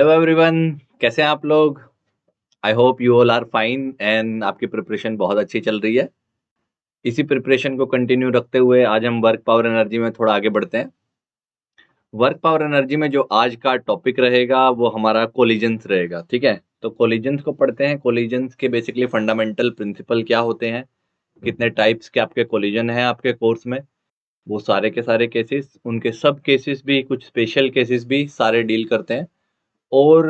Hello everyone, कैसे हैं आप लोग? I hope you all are fine and आपकी प्रिपरेशन बहुत अच्छी चल रही है। इसी प्रिपरेशन को कंटिन्यू रखते हुए आज हम वर्क पावर एनर्जी में थोड़ा आगे बढ़ते हैं। वर्क पावर एनर्जी में जो आज का टॉपिक रहेगा वो हमारा कोलिजन्स रहेगा। ठीक है, तो कोलिजन्स को पढ़ते हैं। कोलिजन्स के बेसिकली फंडामेंटल प्रिंसिपल क्या होते हैं, कितने टाइप्स के आपके कोलिजन हैं आपके कोर्स में, वो सारे के सारे केसेस, उनके सब केसेस भी, कुछ स्पेशल केसेस भी सारे डील करते हैं। और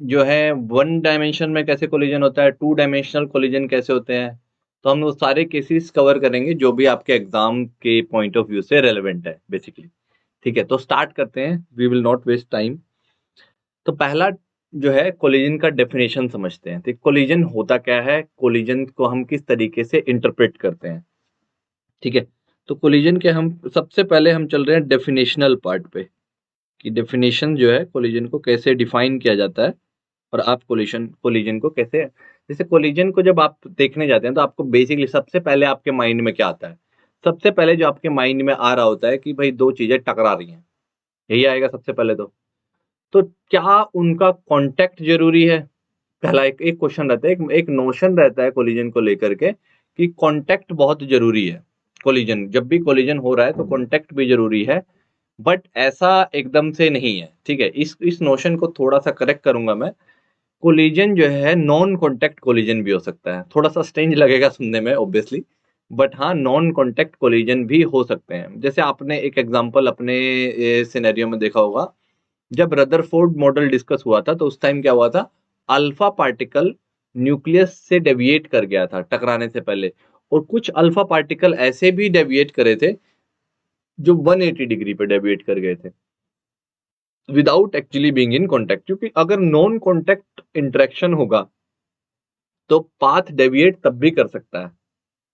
जो है वन डायमेंशन में कैसे कोलिजन होता है, टू डायमेंशनल कोलिजन कैसे होते हैं, तो हम वो सारे केसेस कवर करेंगे जो भी आपके एग्जाम के पॉइंट ऑफ व्यू से रेलेवेंट है बेसिकली। ठीक है, तो स्टार्ट करते हैं, we will not waste time. तो पहला जो है कोलिजन का डेफिनेशन समझते हैं। तो कोलिजन होता क्या है, कोलिजन को हम किस तरीके से इंटरप्रेट करते हैं। ठीक है, तो कोलिजन के हम सबसे पहले हम चल रहे हैं डेफिनेशनल पार्ट पे, कि डेफिनेशन जो है कोलिजन को कैसे डिफाइन किया जाता है और आप कोलिजन को कैसे, जैसे कोलिजन को जब आप देखने जाते हैं तो आपको बेसिकली सबसे पहले आपके माइंड में क्या आता है, सबसे पहले जो आपके माइंड में आ रहा होता है कि भाई दो चीजें टकरा रही हैं, यही आएगा सबसे पहले। तो क्या उनका कांटेक्ट जरूरी है, पहला एक क्वेश्चन रहता है, एक नोशन रहता है कोलिजन को लेकर के कि कांटेक्ट बहुत जरूरी है। कोलिजन जब भी कोलिजन हो रहा है तो कांटेक्ट भी जरूरी है, बट ऐसा एकदम से नहीं है। ठीक है, इस नोशन को थोड़ा सा करेक्ट करूंगा मैं। कोलिजन जो है नॉन कॉन्टैक्ट कोलिजन भी हो सकता है, थोड़ा सा स्ट्रेंज लगेगा सुनने में ऑब्वियसली, बट हाँ नॉन कॉन्टैक्ट कोलिजन भी हो सकते हैं। जैसे आपने एक एग्जांपल अपने सिनेरियो में देखा होगा, जब रदरफोर्ड मॉडल डिस्कस हुआ था तो उस टाइम क्या हुआ था, अल्फा पार्टिकल न्यूक्लियस से डेविएट कर गया था टकराने से पहले, और कुछ अल्फा पार्टिकल ऐसे भी डेविएट करे थे जो 180 डिग्री पे डेविएट कर गए थे without actually being in contact. क्योंकि अगर नॉन कांटेक्ट इंटरेक्शन होगा तो पाथ डेविएट तब भी कर सकता है।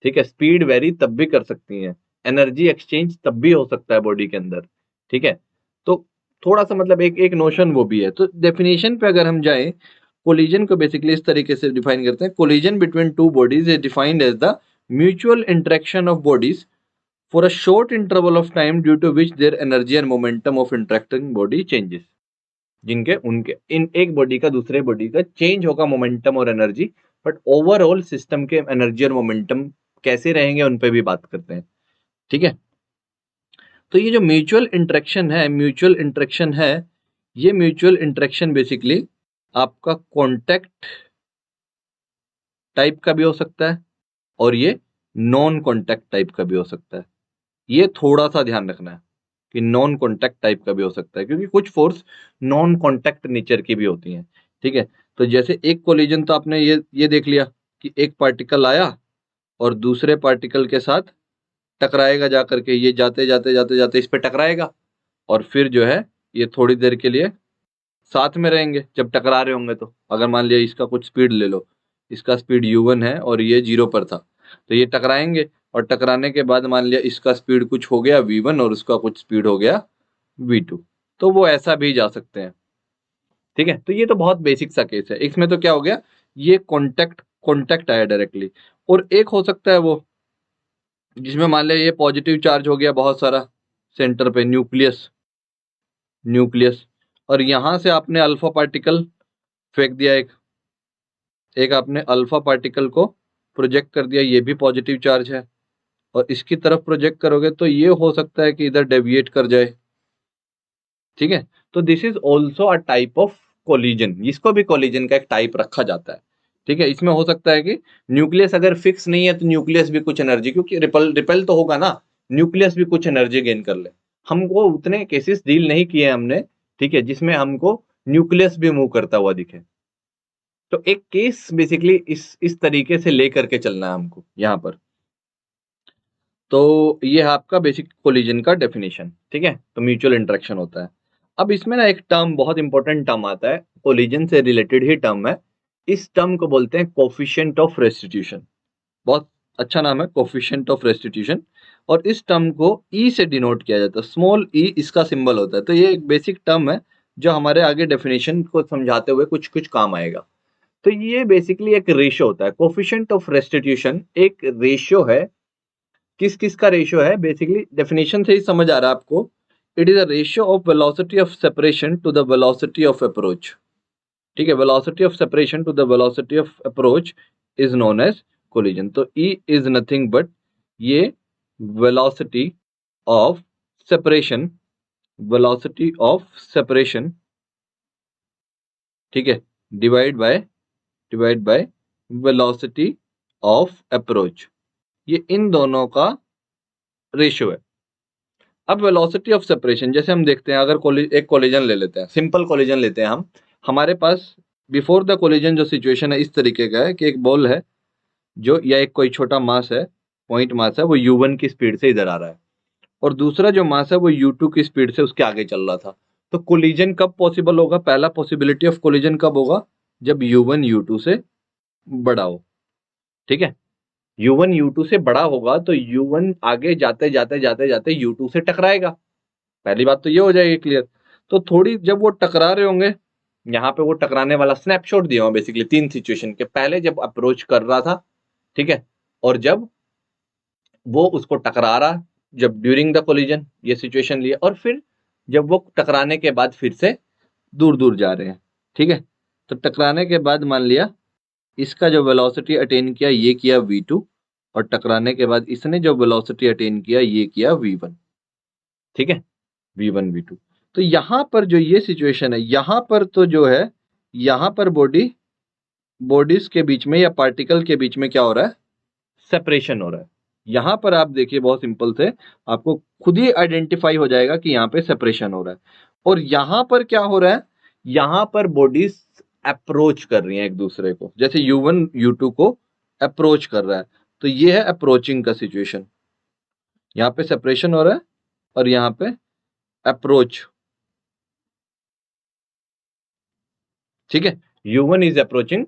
ठीक है, स्पीड वेरी तब भी कर सकती है, एनर्जी एक्सचेंज तब भी हो सकता है बॉडी के अंदर। ठीक है, तो थोड़ा सा मतलब एक एक नोशन वो भी है। तो डेफिनेशन पे अगर हम जाएं, कोलिजन को बेसिकली इस तरीके से डिफाइन करते हैं, collision between two bodies is defined as the mutual interaction of bodies for a short interval of time due to which their energy and momentum of interacting body changes। जिनके उनके इन एक body का दूसरे body का change होगा momentum और energy, but overall system के energy और मोमेंटम कैसे रहेंगे उन पे भी बात करते हैं। ठीक है, तो ये जो म्यूचुअल इंटरेक्शन है, ये म्यूचुअल इंटरेक्शन बेसिकली आपका कॉन्टैक्ट टाइप का भी हो सकता है और ये नॉन कॉन्टैक्ट टाइप का भी हो सकता है। ये थोड़ा सा ध्यान रखना है कि नॉन कॉन्टैक्ट टाइप का भी हो सकता है, क्योंकि कुछ फोर्स नॉन कॉन्टैक्ट नेचर की भी होती हैं। ठीक है, तो जैसे एक कोलिजन तो आपने ये देख लिया कि एक पार्टिकल आया और दूसरे पार्टिकल के साथ टकराएगा, जा करके ये जाते जाते जाते जाते इस पे टकराएगा, और फिर जो है ये थोड़ी देर के लिए साथ में रहेंगे जब टकरा रहे होंगे। तो अगर मान लिया इसका कुछ स्पीड ले लो, इसका स्पीड u1 है और ये 0 पर था, तो ये टकराएंगे, और टकराने के बाद मान लिया इसका स्पीड कुछ हो गया v1 और उसका कुछ स्पीड हो गया v2, तो वो ऐसा भी जा सकते हैं। ठीक है, तो ये तो बहुत बेसिक सा केस है। इसमें तो क्या हो गया, ये कॉन्टैक्ट आया डायरेक्टली। और एक हो सकता है वो जिसमें मान लिया ये पॉजिटिव चार्ज हो गया बहुत सारा सेंटर पे, न्यूक्लियस, और यहां से आपने अल्फा पार्टिकल फेंक दिया, एक आपने अल्फा पार्टिकल को प्रोजेक्ट कर दिया, ये भी पॉजिटिव चार्ज है, और इसकी तरफ प्रोजेक्ट करोगे तो ये हो सकता है कि इधर डेविएट कर जाए। ठीक है, तो this is also a type of collision, इसको भी कोलिजन का एक टाइप रखा जाता है। ठीक है, इसमें हो सकता है कि न्यूक्लियस अगर फिक्स नहीं है तो न्यूक्लियस भी कुछ एनर्जी, क्योंकि रिपेल तो होगा ना, न्यूक्लियस भी कुछ एनर्जी गेन कर ले। हमको उतने केसेस डील नहीं किए हमने, ठीक है, जिसमें हमको न्यूक्लियस भी मूव करता हुआ दिखे। तो एक केस बेसिकली इस तरीके से ले करके चलना है हमको यहाँ पर। तो ये है आपका बेसिक कोलिजन का डेफिनेशन। ठीक है, तो म्यूचुअल इंटरेक्शन होता है। अब इसमें ना एक टर्म, बहुत इंपॉर्टेंट टर्म आता है, कोलिजन से रिलेटेड ही टर्म है। इस टर्म को बोलते हैं कोफिशिएंट ऑफ रेस्टिट्यूशन। बहुत अच्छा नाम है, कोफिशिएंट ऑफ रेस्टिट्यूशन। और इस टर्म को ई से डिनोट किया जाता है, स्मॉल ई इसका सिंबल होता है। तो ये एक बेसिक टर्म है जो हमारे आगे डेफिनेशन को समझाते हुए कुछ कुछ काम आएगा। तो ये बेसिकली एक रेशियो होता है, कोफिशिएंट ऑफ रेस्टिट्यूशन एक रेशियो है। किस किस का रेशियो है, बेसिकली डेफिनेशन से ही समझ आ रहा है आपको it is a ratio of velocity of separation to the velocity of approach. ठीक है, velocity of separation to the velocity of approach is known as collision. तो E इज नथिंग बट ये velocity of separation, velocity of separation, ठीक है, divide by velocity of approach, ये इन दोनों का रेशियो है। अब वेलोसिटी ऑफ सेपरेशन जैसे हम देखते हैं, अगर एक कोलिजन ले लेते हैं, सिंपल कोलिजन लेते हैं हम, हमारे पास बिफोर द कोलिजन जो सिचुएशन है इस तरीके का है कि एक बॉल है जो, या एक कोई छोटा मास है, पॉइंट मास है, वो u1 की स्पीड से इधर आ रहा है, और दूसरा जो मास है वो u2 की स्पीड से उसके आगे चल रहा था। तो कोलिजन कब पॉसिबल होगा? पहला पॉसिबिलिटी ऑफ कोलिजन कब होगा? जब u1 u2 से बड़ा हो। ठीक है, u1 u2 से बड़ा होगा तो u1 आगे जाते जाते जाते जाते u2 से टकराएगा। पहली बात तो ये हो जाएगी क्लियर। तो थोड़ी जब वो टकरा रहे होंगे, यहाँ पे वो टकराने वाला स्नैपशॉट दिया हुआ बेसिकली 3 सिचुएशन के, पहले जब अप्रोच कर रहा था, ठीक है, और जब वो उसको टकरा रहा, जब ड्यूरिंग द कोलिजन ये सिचुएशन लिया, और फिर जब वो टकराने के बाद फिर से दूर दूर जा रहे हैं। ठीक है, तो टकराने के बाद मान लिया इसका जो वेलोसिटी अटेन किया ये किया v2, और टकराने के बाद इसने जो वेलोसिटी अटेन किया ये किया v1। ठीक है, v1 v2। तो यहां पर जो ये सिचुएशन है, यहां पर तो जो है, यहां पर बॉडीज के बीच में या पार्टिकल के बीच में क्या हो रहा है? सेपरेशन हो रहा है। यहां पर आप देखिए बहुत सिंपल से आपको खुद ही आइडेंटिफाई हो जाएगा कि यहां पे सेपरेशन हो रहा है। और यहां पर क्या हो रहा है? यहां पर बॉडीज अप्रोच कर रही हैं एक दूसरे को, जैसे u1 u2 को अप्रोच कर रहा है, तो ये है अप्रोचिंग का सिचुएशन। यहां पे सेपरेशन हो रहा है और यहां पे अप्रोच। ठीक है, u1 इज अप्रोचिंग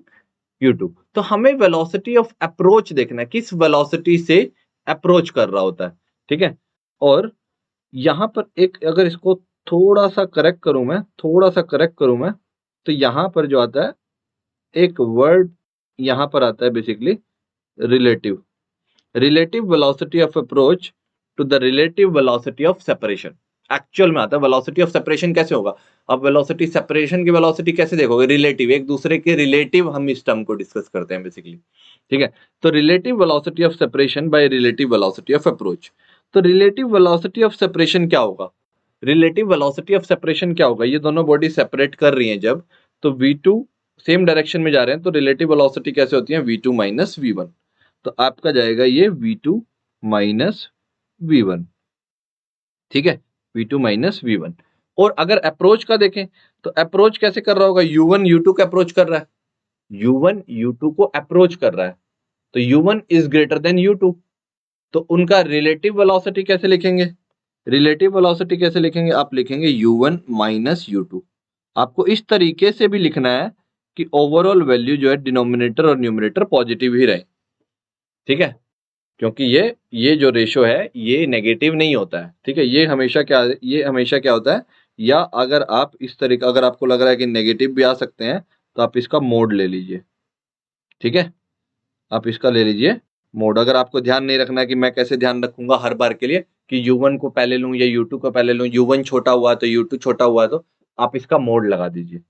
u2। तो हमें वेलोसिटी ऑफ अप्रोच देखना है, किस वेलोसिटी से अप्रोच कर रहा होता है। ठीक है, और यहां पर एक, अगर इसको थोड़ा सा करेक्ट करूं मैं, तो यहां पर जो आता है एक वर्ड यहां पर आता है basically relative, relative velocity of approach to the relative velocity of separation. Actual में आता है वेलोसिटी ऑफ सेपरेशन कैसे होगा? अब वेलोसिटी सेपरेशन की वेलोसिटी कैसे देखोगे? रिलेटिव, एक दूसरे के रिलेटिव हम इस टर्म को डिस्कस करते हैं बेसिकली। ठीक है, तो relative velocity of separation by relative velocity of approach. तो रिलेटिव वेलोसिटी ऑफ सेपरेशन क्या होगा? रिलेटिव वेलोसिटी ऑफ सेपरेशन क्या होगा? ये दोनों बॉडी सेपरेट कर रही हैं जब, तो v2 सेम डायरेक्शन में जा रहे हैं, तो रिलेटिव वेलोसिटी कैसे होती है? v2 minus v1। तो आपका जाएगा ये v2 माइनस v1। ठीक है, v2 माइनस v1। और अगर अप्रोच का देखें तो अप्रोच कैसे कर रहा होगा? u1 u2 को अप्रोच कर रहा है, u1 u2 को अप्रोच कर रहा है, तो u1 is greater than u2। तो उनका रिलेटिव वेलोसिटी कैसे लिखेंगे? रिलेटिव वेलोसिटी कैसे लिखेंगे? आप लिखेंगे u1 माइनस u2। आपको इस तरीके से भी लिखना है कि ओवरऑल वैल्यू जो है डिनोमिनेटर और न्यूमरेटर पॉजिटिव ही रहे। ठीक है, क्योंकि ये जो रेशो है ये नेगेटिव नहीं होता है। ठीक है, ये हमेशा क्या होता है, या अगर आप इस तरीके, अगर आपको लग रहा है कि नेगेटिव भी आ सकते हैं तो आप इसका मोड ले लीजिए। ठीक है, आप इसका ले लीजिए मोड। अगर आपको ध्यान नहीं रखना है कि मैं कैसे ध्यान रखूंगा हर बार के लिए कि u1 को पहले लूं या u2 को पहले लूं, u1 छोटा हुआ तो u2 छोटा हुआ, तो आप इसका मोड लगा दीजिए।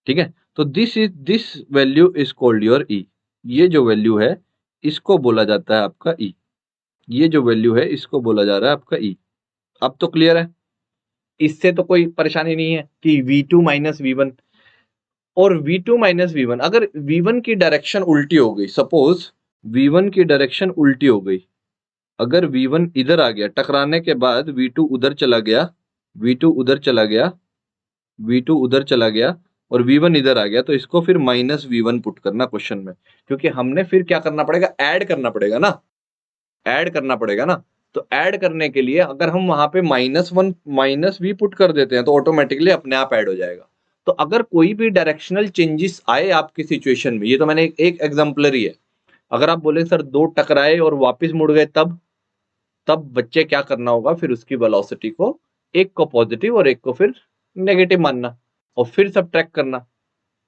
ठीक है, तो this value is called your E. ये जो वैल्यू है इसको बोला जाता है आपका ई। ये जो वैल्यू है इसको बोला जा रहा है आपका ई। अब तो क्लियर है, इससे तो कोई परेशानी नहीं है कि v2 माइनस v1 और v2 माइनस v1, अगर v1 की डायरेक्शन उल्टी हो गई, सपोज v1 की डायरेक्शन उल्टी हो गई, अगर v1 इधर आ गया, टकराने के बाद v2 उधर चला गया, v2 उधर चला गया, v2 उधर चला गया और v1 इधर आ गया, तो इसको फिर माइनस v1 पुट करना क्वेश्चन में, क्योंकि हमने फिर क्या करना पड़ेगा? ऐड करना पड़ेगा ना, ऐड करना पड़ेगा ना। तो ऐड करने के लिए अगर हम वहां पे -1 माइनस v पुट कर देते हैं तो ऑटोमेटिकली अपने आप ऐड हो जाएगा। तो अगर कोई भी डायरेक्शनल चेंजेस आए आपकी सिचुएशन में, ये तो मैंने एक एग्जाम्पलरी है, अगर आप बोले सर दो टकराए और वापस मुड़ गए, तब बच्चे क्या करना होगा? फिर उसकी वेलोसिटी को, एक को पॉजिटिव और एक को फिर नेगेटिव मानना और फिर सब ट्रैक करना,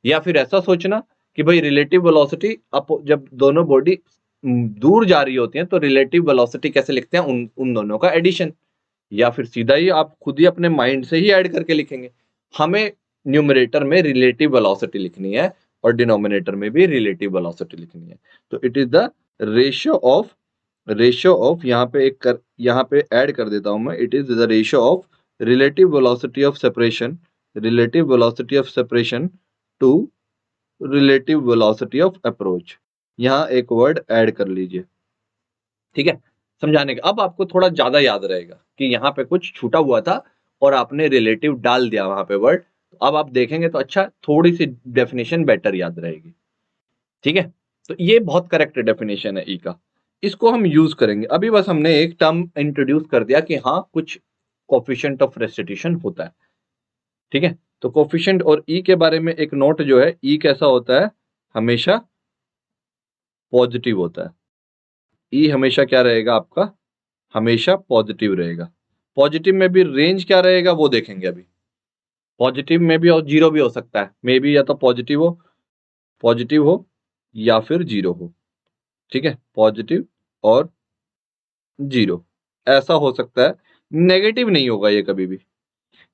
या फिर ऐसा सोचना कि भाई रिलेटिव वेलोसिटी, जब दोनों बॉडी दूर जा रही होती हैं तो रिलेटिव वेलोसिटी कैसे लिखते हैं? उन दोनों का एडिशन। या फिर सीधा ही आप खुद ही अपने माइंड से ही ऐड करके लिखेंगे। हमें न्यूमरेटर में रिलेटिव वेलोसिटी लिखनी है और डिनोमिनेटर में भी रिलेटिव वेलोसिटी लिखनी है। तो it is the ratio of यहाँ पे ऐड कर देता हूं मैं, it is the ratio of relative velocity of separation to relative velocity of approach. यहाँ एक वर्ड ऐड कर लीजिए, ठीक है, समझाने का। अब आपको थोड़ा ज्यादा याद रहेगा कि यहाँ पे कुछ छूटा हुआ था और आपने रिलेटिव डाल दिया वहां पे वर्ड। तो अब आप देखेंगे तो अच्छा, थोड़ी सी डेफिनेशन बेटर याद रहेगी, ठीक है। तो ये बहुत करेक्ट डेफिनेशन है ई का, इसको हम यूज करेंगे। अभी बस हमने एक टर्म इंट्रोड्यूस कर दिया कि हाँ कुछ कोफिशिएंट ऑफ रेस्टिट्यूशन होता है, ठीक है। तो कोफिशिएंट और ई के बारे में एक नोट जो है, ई कैसा होता है, हमेशा पॉजिटिव होता है। ई हमेशा क्या रहेगा आपका, हमेशा पॉजिटिव रहेगा। पॉजिटिव में भी रेंज क्या रहेगा वो देखेंगे अभी। पॉजिटिव में भी और जीरो भी हो सकता है, मे बी या तो पॉजिटिव हो या फिर जीरो हो, ठीक है, पॉजिटिव और जीरो ऐसा हो सकता है। नेगेटिव नहीं होगा ये कभी भी,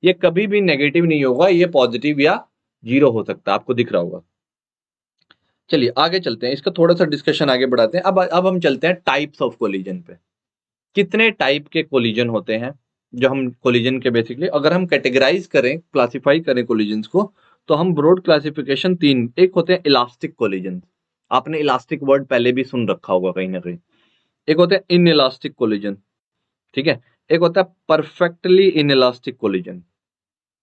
ये कभी भी नेगेटिव नहीं होगा, ये पॉजिटिव या जीरो हो सकता है, आपको दिख रहा होगा। चलिए आगे चलते हैं, इसका थोड़ा सा डिस्कशन आगे बढ़ाते हैं। अब हम चलते हैं टाइप्स ऑफ कोलिजन पे। कितने टाइप के कोलिजन होते हैं जो हम कोलिजन के बेसिकली अगर हम कैटेगराइज करें, क्लासिफाई करें कोलिजन्स को, तो हम ब्रॉड क्लासिफिकेशन तीन, एक होते हैं इलास्टिक कोलिजन, आपने इलास्टिक वर्ड पहले भी सुन रखा होगा कहीं ना कहीं। एक होते हैं इन इलास्टिक कोलिजन, ठीक है। एक होता है परफेक्टली इन इलास्टिक कोलिजन।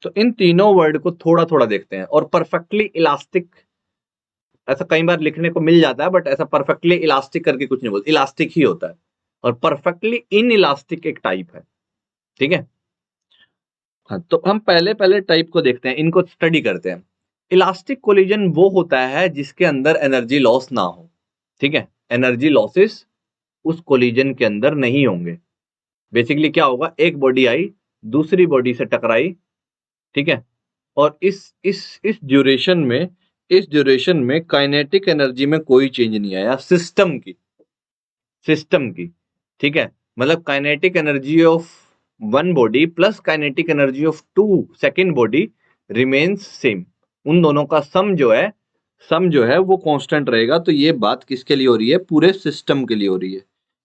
तो इन तीनों वर्ड को थोड़ा थोड़ा देखते हैं। और परफेक्टली इलास्टिक ऐसा कई बार लिखने को मिल जाता है, बट ऐसा परफेक्टली इलास्टिक करके कुछ नहीं बोलते, इलास्टिक ही होता है। और परफेक्टली इन इलास्टिक एक टाइप है, ठीक है। हाँ, तो हम पहले पहले टाइप को देखते हैं, इनको स्टडी करते हैं। इलास्टिक कोलिजन वो होता है जिसके अंदर एनर्जी लॉस ना हो, ठीक है, एनर्जी लॉसेस उस कोलिजन के अंदर नहीं होंगे। बेसिकली क्या होगा, एक बॉडी आई दूसरी बॉडी से टकराई, ठीक है, और इस ड्यूरेशन में काइनेटिक एनर्जी में कोई चेंज नहीं आया सिस्टम की, ठीक है। मतलब kinetic energy of one body plus kinetic energy of two second body remains same. उन दोनों का सम जो है वो कांस्टेंट रहेगा। तो ये बात किसके लिए हो रही है, पूरे सिस्टम के लिए हो रही है।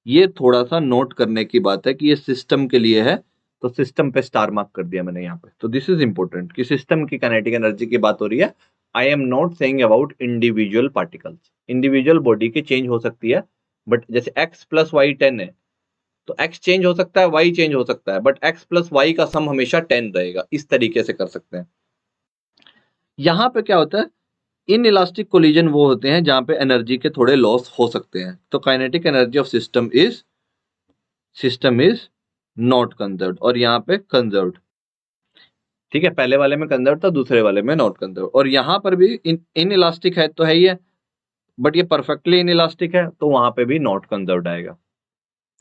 ये थोड़ा सा नोट करने की बात है कि ये सिस्टम के लिए है, तो सिस्टम पे स्टार मार्क कर दिया मैंने यहाँ पे। तो दिस इज इंपॉर्टेंट कि सिस्टम की काइनेटिक एनर्जी की बात हो रही है। I am not saying about individual particles, individual body की चेंज हो सकती है, बट जैसे x प्लस वाई 10 है, तो x चेंज हो सकता है, y चेंज हो सकता है, बट x प्लस वाई का सम हमेशा 10 रहेगा। इस तरीके से कर सकते हैं। यहां पे क्या होता है, इन इलास्टिक कोलिजन वो होते हैं जहां पे एनर्जी के थोड़े लॉस हो सकते हैं। तो kinetic energy of system is not conserved और यहाँ पे कंजर्व्ड, ठीक है। पहले वाले में कंजर्व था, दूसरे वाले में नॉट कंजर्व। और यहां पर भी इन इलास्टिक है तो है ही है, बट ये परफेक्टली इन इलास्टिक है तो वहां पे भी नॉट कंजर्व्ड आएगा,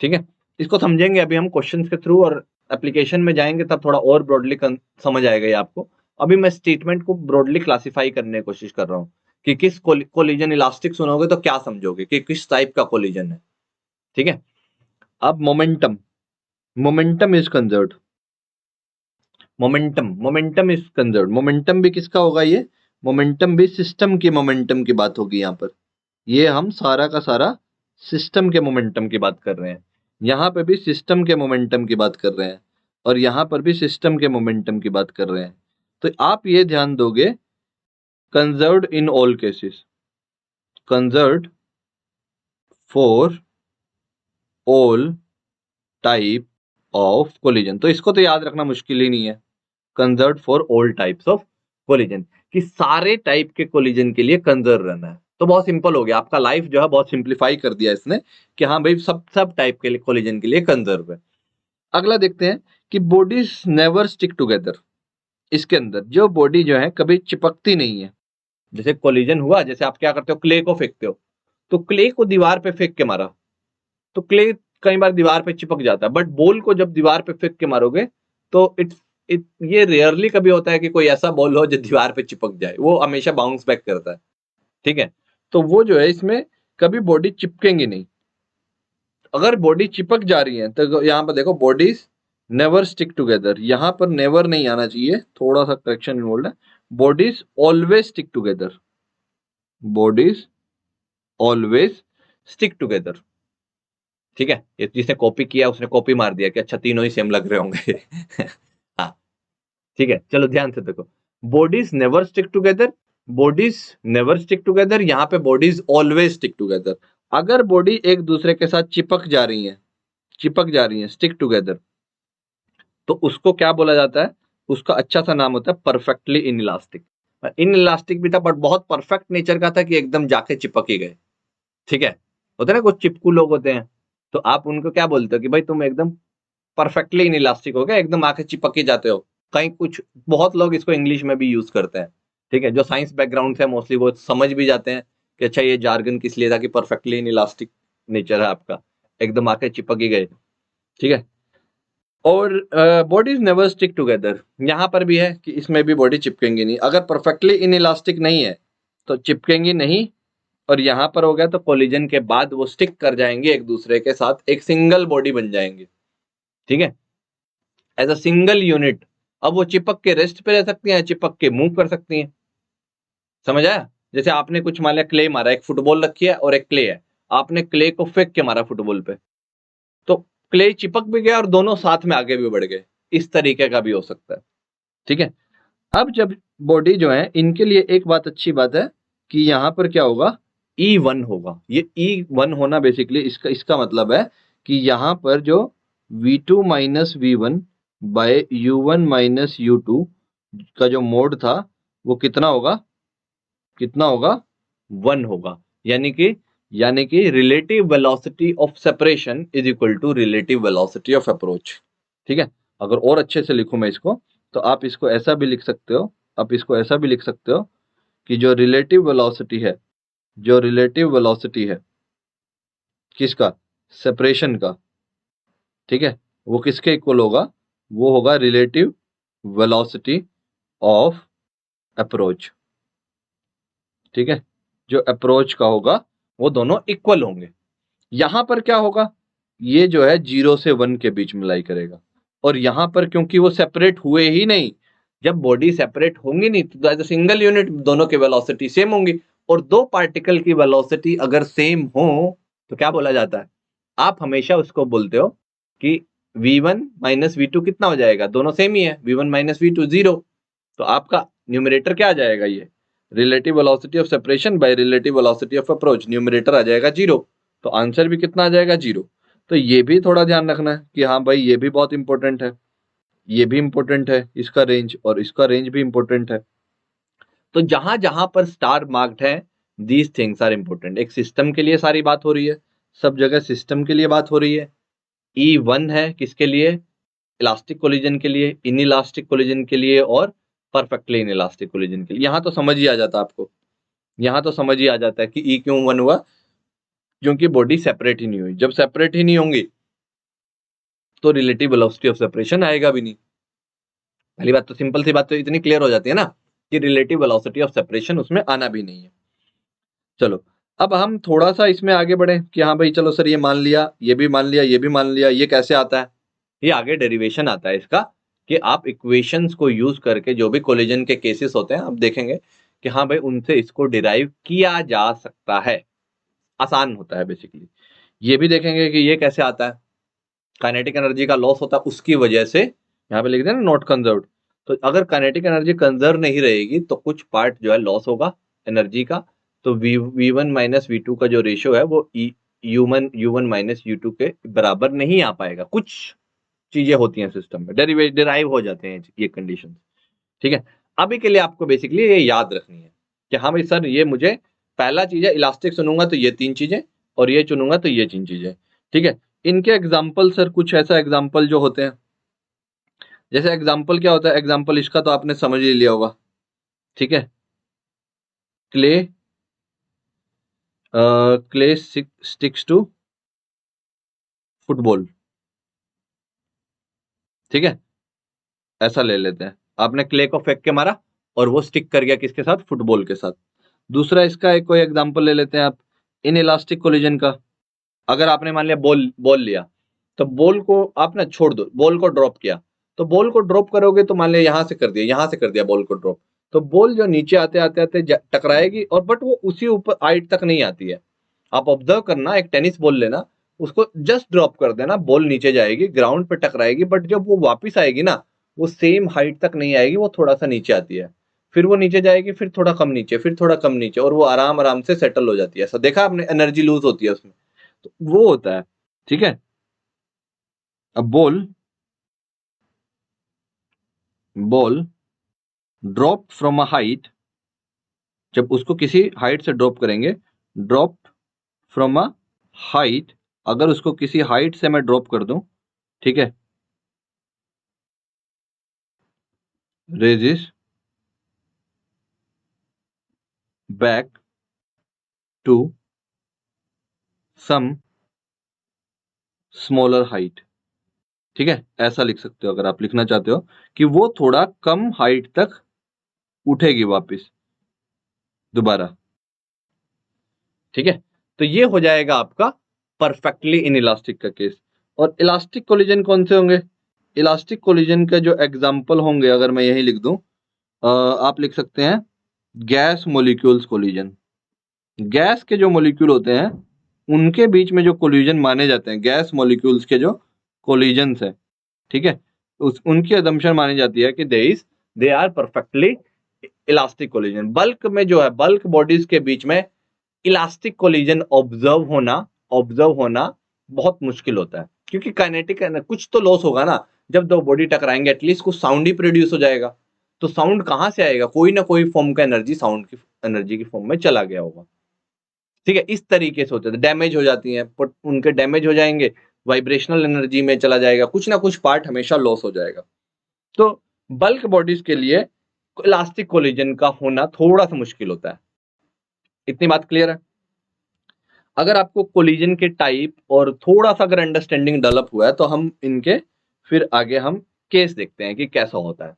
ठीक है। इसको समझेंगे अभी हम क्वेश्चंस के थ्रू, और एप्लीकेशन में जाएंगे तब थोड़ा और ब्रॉडली समझ आएगा ये आपको। अभी मैं स्टेटमेंट को ब्रॉडली क्लासिफाई करने की कोशिश कर रहा हूँ कि किस कोलिजन, इलास्टिक सुनोगे तो क्या समझोगे कि किस टाइप का कोलिजन है, ठीक है। अब momentum is conserved, momentum is conserved. Momentum भी किसका होगा, ये मोमेंटम भी सिस्टम की मोमेंटम की बात होगी यहाँ पर। ये हम सारा का सारा सिस्टम के मोमेंटम की बात कर रहे हैं। यहाँ पे भी सिस्टम के मोमेंटम की बात कर रहे हैं और यहाँ पर भी सिस्टम के मोमेंटम की बात कर रहे हैं। तो आप ये ध्यान दोगे, conserved in all cases, conserved for all type of collision. तो इसको तो याद रखना मुश्किल ही नहीं है, conserved for all types of collision, कि सारे टाइप के कोलिजन के लिए कंजर्व रहना है। तो बहुत सिंपल हो गया, आपका लाइफ जो है बहुत सिंप्लीफाई कर दिया इसने कि हाँ भाई सब टाइप के कोलिजन के लिए कंजर्व है। अगला देखते हैं कि बॉडीज नेवर स्टिक टुगेदर। इसके अंदर जो बॉडी जो है कभी चिपकती नहीं है। जैसे कोलिजन हुआ, जैसे आप क्या करते हो, क्ले को फेंकते हो, तो क्ले को दीवार पे फेंक के मारा तो क्ले कई बार दीवार पे चिपक जाता है, बट बॉल को जब दीवार पे फेंक के मारोगे तो ये रेयरली कभी होता है कि कोई ऐसा बॉल हो जो दीवार पे चिपक जाए, वो हमेशा बाउंस बैक करता है, ठीक है। तो वो जो है इसमें कभी बॉडी चिपकेंगी नहीं। अगर बॉडी चिपक जा रही है तो यहाँ पर देखो, बॉडीज नेवर स्टिक टुगेदर, यहां पर नेवर नहीं आना चाहिए, थोड़ा सा करेक्शन इन्वॉल्व है। Bodies always stick together, bodies always stick together. ठीक है, ये जिसने कॉपी किया उसने कॉपी मार दिया कि अच्छा तीनों ही सेम लग रहे होंगे। हाँ ठीक है, चलो ध्यान से देखो, bodies never stick together, bodies never stick together, यहाँ पे बॉडीज ऑलवेज स्टिक टुगेदर। अगर बॉडी एक दूसरे के साथ चिपक जा रही है, चिपक जा रही है, स्टिक टुगेदर, तो उसको क्या बोला जाता है? उसका अच्छा सा नाम होता है परफेक्टली इनइलास्टिक। इनइलास्टिक भी था बट बहुत परफेक्ट नेचर का था कि एकदम जाके चिपक ही गए। ठीक है, होता है ना कुछ चिपकू लोग होते हैं, तो आप उनको क्या बोलते हो कि भाई तुम एकदम परफेक्टली इनइलास्टिक हो गया, एकदम आके चिपक ही जाते हो। कहीं कुछ बहुत लोग इसको इंग्लिश में भी यूज करते हैं। ठीक है, जो साइंस बैकग्राउंड से मोस्टली वो समझ भी जाते हैं कि अच्छा ये जार्गन किस लिए था कि परफेक्टली इनइलास्टिक नेचर है आपका, एकदम आके चिपक ही गए। ठीक है, और बॉडीज नेवर स्टिक टुगेदर, यहां पर भी है कि इसमें भी बॉडी चिपकेंगी नहीं। अगर परफेक्टली इनइलास्टिक नहीं है तो चिपकेंगी नहीं, और यहां पर हो गया तो कोलिजन के बाद वो स्टिक कर जाएंगे एक दूसरे के साथ, एक सिंगल बॉडी बन जाएंगे। ठीक है, एज अ सिंगल यूनिट। अब वो चिपक के रेस्ट पे रह सकती हैं, चिपक के मूव कर सकती हैं। समझ आया? जैसे आपने कुछ मान लिया क्ले मारा, एक फुटबॉल रखी है और एक क्ले है, आपने क्ले को फेंक के मारा फुटबॉल पे, तो क्ले चिपक भी गया और दोनों साथ में आगे भी बढ़ गए। इस तरीके का भी हो सकता है। ठीक है। अब जब बॉडी जो है, इनके लिए एक बात अच्छी बात है कि यहां पर क्या होगा, E1 होगा। ये E1 होना बेसिकली इसका इसका मतलब है कि यहां पर जो V2 minus V1 bye U1 minus U2 का जो मोड था वो कितना होगा, कितना होगा, 1 होगा। यानी कि relative velocity of separation is equal to relative velocity of approach. ठीक है। अगर और अच्छे से लिखूं मैं इसको, तो आप इसको ऐसा भी लिख सकते हो, आप इसको ऐसा भी लिख सकते हो कि जो रिलेटिव वेलोसिटी है, जो रिलेटिव वेलोसिटी है किसका, सेपरेशन का, ठीक है, वो किसके इक्वल होगा, वो होगा रिलेटिव वेलोसिटी ऑफ अप्रोच। ठीक है, जो अप्रोच का होगा वो दोनों इक्वल होंगे। यहां पर क्या होगा, ये जो है 0 से 1 के बीच में लाई करेगा, और यहां पर क्योंकि वो सेपरेट हुए ही नहीं, जब बॉडी सेपरेट होंगी नहीं तो एज अ सिंगल यूनिट दोनों की वेलोसिटी सेम होंगी, और दो पार्टिकल की वेलोसिटी अगर सेम हो तो क्या बोला जाता है? आप हमेशा उसको बोलते हो कि v1 माइनस वी कितना हो जाएगा, दोनों सेम ही है, v1 माइनस वी 0। तो आपका न्यूमरेटर क्या आ जाएगा, ये relative velocity of separation by relative velocity of approach, numerator आ जाएगा 0, तो आंसर भी कितना आ जाएगा, 0। तो ये भी थोड़ा ध्यान रखना है कि हाँ भाई ये भी बहुत इंपॉर्टेंट है, ये भी इंपॉर्टेंट है, इसका रेंज और इसका रेंज भी इंपॉर्टेंट है। तो जहां जहां पर स्टार मार्क्ड है, दीज थिंग्स आर इंपॉर्टेंट। एक सिस्टम के लिए सारी बात हो रही है, सब जगह सिस्टम के लिए बात हो रही है। E1 है किसके लिए? इलास्टिक कोलिजन के लिए, इन इलास्टिक कोलिजन के लिए और परफेक्टली इन इलास्टिक कोलिजन के लिए। यहां तो समझ ही आ जाता आपको, यहां तो समझ ही आ जाता है कि ई क्यों 1 हुआ, क्योंकि बॉडी सेपरेट ही नहीं हुई। जब सेपरेट ही नहीं होंगी तो रिलेटिव वेलोसिटी ऑफ सेपरेशन आएगा भी नहीं। पहली बात तो सिंपल सी बात तो इतनी क्लियर हो जाती है ना कि रिलेटिव वेलोसिटी ऑफ सेपरेशन उसमें आना भी नहीं है। चलो, अब हम थोड़ा सा इसमें आगे बढ़े कि हाँ भाई चलो सर, ये मान लिया, ये भी मान लिया, ये भी मान लिया, ये कैसे आता है? ये आगे डेरिवेशन आता है इसका, कि आप इक्वेशंस को यूज करके जो भी कोलिजन के केसेस होते हैं आप देखेंगे कि हाँ भाई उनसे इसको डिराइव किया जा सकता है, आसान होता है बेसिकली। ये भी देखेंगे कि ये कैसे आता है, काइनेटिक एनर्जी का लॉस होता है उसकी वजह से, यहाँ पे लिख दें ना नॉट कंजर्व्ड। तो अगर काइनेटिक एनर्जी कंजर्व नहीं रहेगी तो कुछ पार्ट जो है लॉस होगा एनर्जी का। तो V1 माइनस वी का जो रेशियो है वो U1 माइनस U2 के बराबर नहीं आ पाएगा। कुछ चीजें होती हैं सिस्टम में, डिराइव हो जाते हैं ये कंडीशन। ठीक है, अभी के लिए आपको बेसिकली ये याद रखनी है कि हाँ भाई सर ये मुझे पहला चीज है इलास्टिक चुनूंगा तो ये 3 चीजें, और ये चुनूंगा तो ये 3 चीजें। ठीक है, इनके एग्जाम्पल सर कुछ ऐसा एग्जाम्पल जो होते हैं, जैसे एग्जाम्पल क्या होता है, एग्जाम्पल इसका तो आपने समझ ही लिया होगा। ठीक है, clay, clay sticks to football. ठीक है, ऐसा ले लेते हैं, आपने क्ले को फेंक के मारा और वो स्टिक कर गया किसके साथ, फुटबॉल के साथ। दूसरा इसका एक कोई एग्जाम्पल ले लेते हैं आप, इन इलास्टिक कोलिजन का। अगर आपने मान लिया बॉल बॉल लिया, तो बॉल को आप ना छोड़ दो, बॉल को ड्रॉप किया, तो बॉल को ड्रॉप करोगे तो मान लिया यहां से कर दिया, यहां से कर दिया बॉल को ड्रॉप, तो बॉल जो नीचे आते आते आते टकराएगी, और बट वो उसी ऊपर हाइट तक नहीं आती है। आप ऑब्जर्व करना, एक टेनिस बॉल लेना, उसको जस्ट ड्रॉप कर देना, बॉल नीचे जाएगी, ग्राउंड पे टकराएगी, बट जब वो वापस आएगी ना, वो सेम हाइट तक नहीं आएगी, वो थोड़ा सा नीचे आती है, फिर वो नीचे जाएगी, फिर थोड़ा कम नीचे, फिर थोड़ा कम नीचे, और वो आराम आराम से सेटल हो जाती है। ऐसा देखा आपने, एनर्जी लूज होती है उसमें, तो वो होता है। ठीक है, अब ball drop from a height, जब उसको किसी हाइट से ड्रॉप करेंगे, ड्रॉप फ्रॉम अ हाइट, अगर उसको किसी हाइट से मैं ड्रॉप कर दूं, ठीक है, rises back to some smaller height. ठीक है, ऐसा लिख सकते हो अगर आप लिखना चाहते हो कि वो थोड़ा कम हाइट तक उठेगी वापस दोबारा। ठीक है, तो ये हो जाएगा आपका परफेक्टली इन इलास्टिक का केस। और इलास्टिक कोलिजन कौन से होंगे? इलास्टिक कोलिजन का जो एग्जांपल होंगे, अगर मैं यही लिख दूं, आप लिख सकते हैं गैस मॉलिक्यूल्स कोलिजन। गैस के जो मॉलिक्यूल होते हैं उनके बीच में जो कोलिजन माने जाते हैं, गैस मॉलिक्यूल्स के जो कोलिजन्स है, ठीक है, उनकी अदम्पशन मानी जाती है कि they are perfectly elastic collision. Bulk में जो है, बल्क बॉडीज के बीच में इलास्टिक कोलिजन ऑब्जर्व होना बहुत मुश्किल होता है, क्योंकि काइनेटिक कुछ तो लॉस होगा ना, जब दो बॉडी टकराएंगे एटलीस्ट कुछ साउंड ही प्रोड्यूस हो जाएगा, तो साउंड कहां से आएगा? कोई ना कोई फॉर्म का एनर्जी साउंड की एनर्जी की फॉर्म में चला गया होगा। ठीक है, इस तरीके से होते हैं, डैमेज हो जाती हैं, उनके डैमेज हो जाएंगे, वाइब्रेशनल एनर्जी में चला जाएगा, कुछ ना कुछ पार्ट हमेशा लॉस हो जाएगा। तो बल्क बॉडीज के लिए इलास्टिक कोलिजन का होना थोड़ा सा मुश्किल होता है। इतनी बात क्लियर है? अगर आपको कोलिजन के टाइप और थोड़ा सा अगर अंडरस्टैंडिंग डेवलप हुआ है, तो हम इनके फिर आगे हम केस देखते हैं कि कैसा होता है।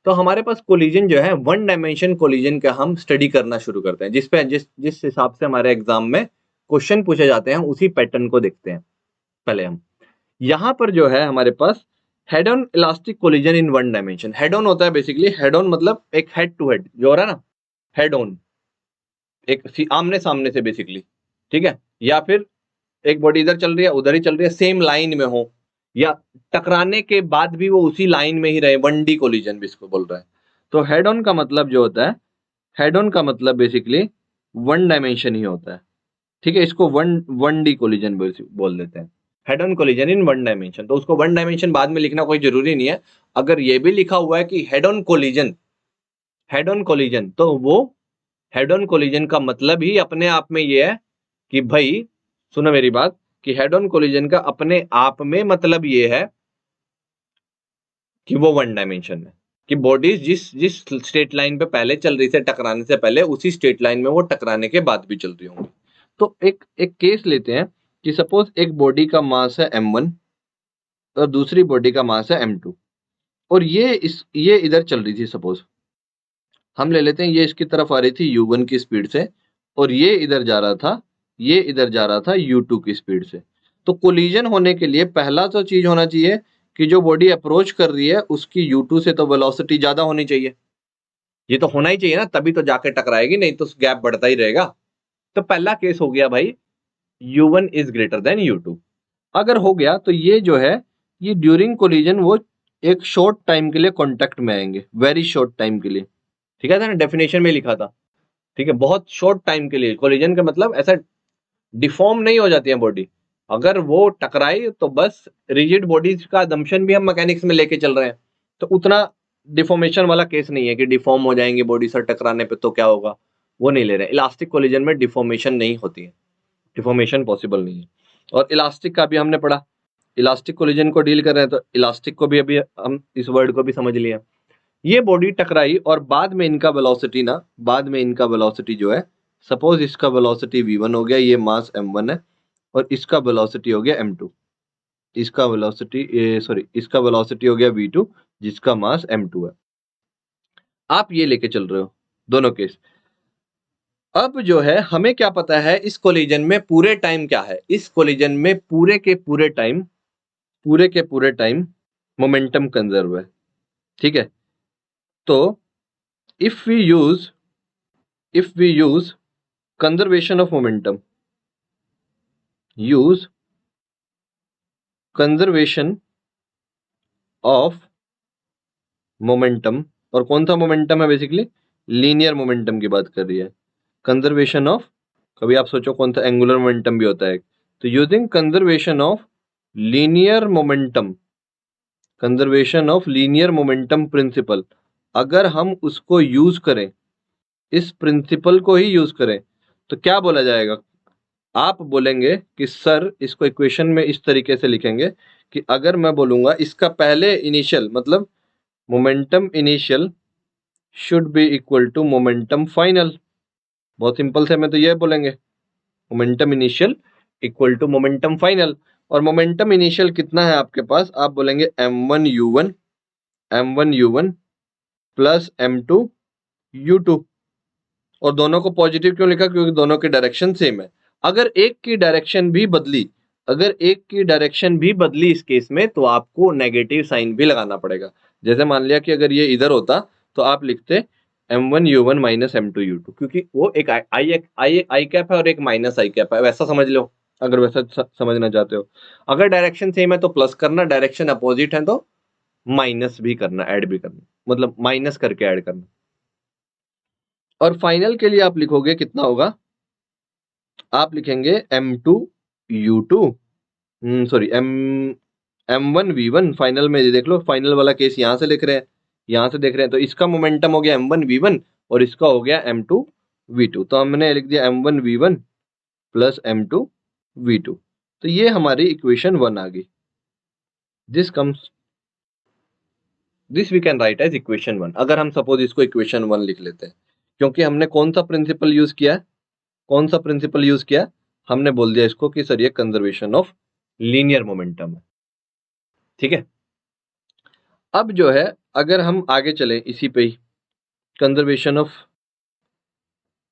तो हमारे पास कोलिजन जो है, वन डायमेंशन कोलिजन का हम स्टडी करना शुरू करते हैं, जिस हिसाब से हमारे एग्जाम में क्वेश्चन पूछे जाते हैं, उसी पैटर्न को देखते हैं। पहले हम यहां पर जो है हमारे पास head on elastic collision in one dimension. Head on होता है बेसिकली, हेड ऑन मतलब एक हेड टू हेड जो हो रहा है ना, हेड ऑन, एक आमने सामने से बेसिकली। ठीक है, या फिर एक बॉडी इधर चल रही है, उधर ही चल रही है, सेम लाइन में हो, या टकराने के बाद भी वो उसी लाइन में ही रहे, वन डी कोलिजन भी इसको बोल रहा है। तो हेड ऑन का मतलब जो होता है, हेड ऑन का मतलब बेसिकली वन डायमेंशन ही होता है। ठीक है, इसको वन वन डी कोलिजन बोल देते हैं, head on collision in one dimension. तो उसको वन डायमेंशन बाद में लिखना कोई जरूरी नहीं है। अगर ये भी लिखा हुआ है कि हेड ऑन कोलिजन, तो वो हेड ऑन कोलिजन का मतलब ही अपने आप में ये है कि भाई सुनो मेरी बात, कि हेड ऑन कोलिजन का अपने आप में मतलब ये है कि वो वन डायमेंशन है, कि बॉडीज जिस जिस स्ट्रेट लाइन पे पहले चल रही थी टकराने से पहले, उसी स्ट्रेट लाइन में वो टकराने के बाद भी चल रही होंगी। तो एक एक केस लेते हैं कि सपोज एक बॉडी का मास है m1 और दूसरी बॉडी का मास है m2, और ये इधर चल रही थी। सपोज हम ले लेते हैं ये इसकी तरफ आ रही थी u1 की स्पीड से, और ये इधर जा रहा था u2 की स्पीड से। तो कोलिजन होने के लिए पहला तो चीज होना चाहिए कि जो बॉडी अप्रोच कर रही है उसकी u2 से तो वेलोसिटी ज्यादा होनी चाहिए। ये तो होना ही चाहिए ना, तभी तो जाके टकराएगी, नहीं तो गैप बढ़ता ही रहेगा। तो पहला केस हो गया भाई, u1 is greater than u2। अगर हो गया तो ये जो है, ये ड्यूरिंग कोलिजन वो एक शॉर्ट टाइम के लिए कांटेक्ट में आएंगे, वेरी शॉर्ट टाइम के लिए। ठीक है ना, डेफिनेशन में लिखा था। ठीक है, बहुत शॉर्ट टाइम के लिए। कोलिजन का मतलब ऐसा डिफॉर्म नहीं हो जाती है बॉडी, अगर वो टकराई तो बस रिजिड बॉडीज का दमशन भी हम मैकेनिक्स में लेके चल रहे हैं, तो उतना डिफॉर्मेशन वाला केस नहीं है कि डिफॉर्म हो जाएंगे बॉडी से टकराने पे तो क्या होगा, वो नहीं ले रहे हैं। इलास्टिक कोलिजन में डिफॉर्मेशन नहीं होती है, डिफॉर्मेशन पॉसिबल नहीं है। और इलास्टिक का भी हमने पढ़ा, इलास्टिक कोलिजन को डील कर रहे हैं, तो इलास्टिक को भी अभी हम इस वर्ड को भी समझ लिया। ये बॉडी टकराई और बाद में इनका वेलोसिटी जो है, सपोज इसका वेलोसिटी v1 हो गया, ये मास m1 है, और इसका वेलोसिटी हो गया m2, इसका वेलोसिटी हो गया v2 जिसका मास m2 है। आप ये लेके चल रहे हो दोनों केस। अब जो है हमें क्या पता है इस कोलिजन में पूरे टाइम क्या है, इस कोलिजन में पूरे के पूरे टाइम पूरे के पूरे टाइम मोमेंटम कंजर्व है, ठीक है। तो if we use conservation of momentum, use conservation of momentum, और कौन सा मोमेंटम है, बेसिकली लीनियर मोमेंटम की बात कर रही है। कंजर्वेशन ऑफ, कभी आप सोचो कौन सा एंगुलर मोमेंटम भी होता है, तो using conservation of linear momentum, conservation of linear momentum principle, अगर हम उसको यूज करें, इस प्रिंसिपल को ही यूज करें, तो क्या बोला जाएगा। आप बोलेंगे कि सर इसको इक्वेशन में इस तरीके से लिखेंगे कि अगर मैं बोलूंगा इसका पहले इनिशियल मतलब momentum initial should be equal to momentum final, बहुत सिंपल से, मैं तो ये बोलेंगे momentum initial equal to momentum final. और मोमेंटम इनिशियल कितना है आपके पास, आप बोलेंगे m1u1 प्लस m2u2, और दोनों को पॉजिटिव क्यों लिखा, क्योंकि दोनों की डायरेक्शन सेम है। अगर एक की डायरेक्शन भी बदली, इस केस में, तो आपको नेगेटिव साइन भी लगाना पड़ेगा। जैसे मान लिया कि अगर ये इधर होता तो आप लिखते m1u1 माइनस m2u2, क्योंकि वो एक आई कैप है और एक माइनस आई कैप है, वैसा समझ लो अगर वैसा समझना चाहते हो। अगर डायरेक्शन सेम है तो प्लस करना, डायरेक्शन अपोजिट है तो माइनस भी करना, ऐड भी करना, मतलब माइनस करके ऐड करना। और फाइनल के लिए आप लिखोगे कितना होगा, आप लिखेंगे m2u2 सॉरी m1v1, फाइनल में देख लो, फाइनल वाला केस यहां से लिख रहे हैं, यहां से देख रहे हैं, तो इसका मोमेंटम हो गया m1v1 और इसका हो गया m2v2, तो हमने लिख दिया m1v1 प्लस m2v2, तो ये हमारी इक्वेशन 1 आ गई। This we can write as equation 1। अगर हम सपोज इसको इक्वेशन 1 लिख लेते हैं, क्योंकि हमने कौन सा प्रिंसिपल यूज किया, हमने बोल दिया इसको कि सर ये कंजर्वेशन ऑफ लीनियर मोमेंटम है, ठीक है। अब जो है अगर हम आगे चले इसी पे ही, conservation of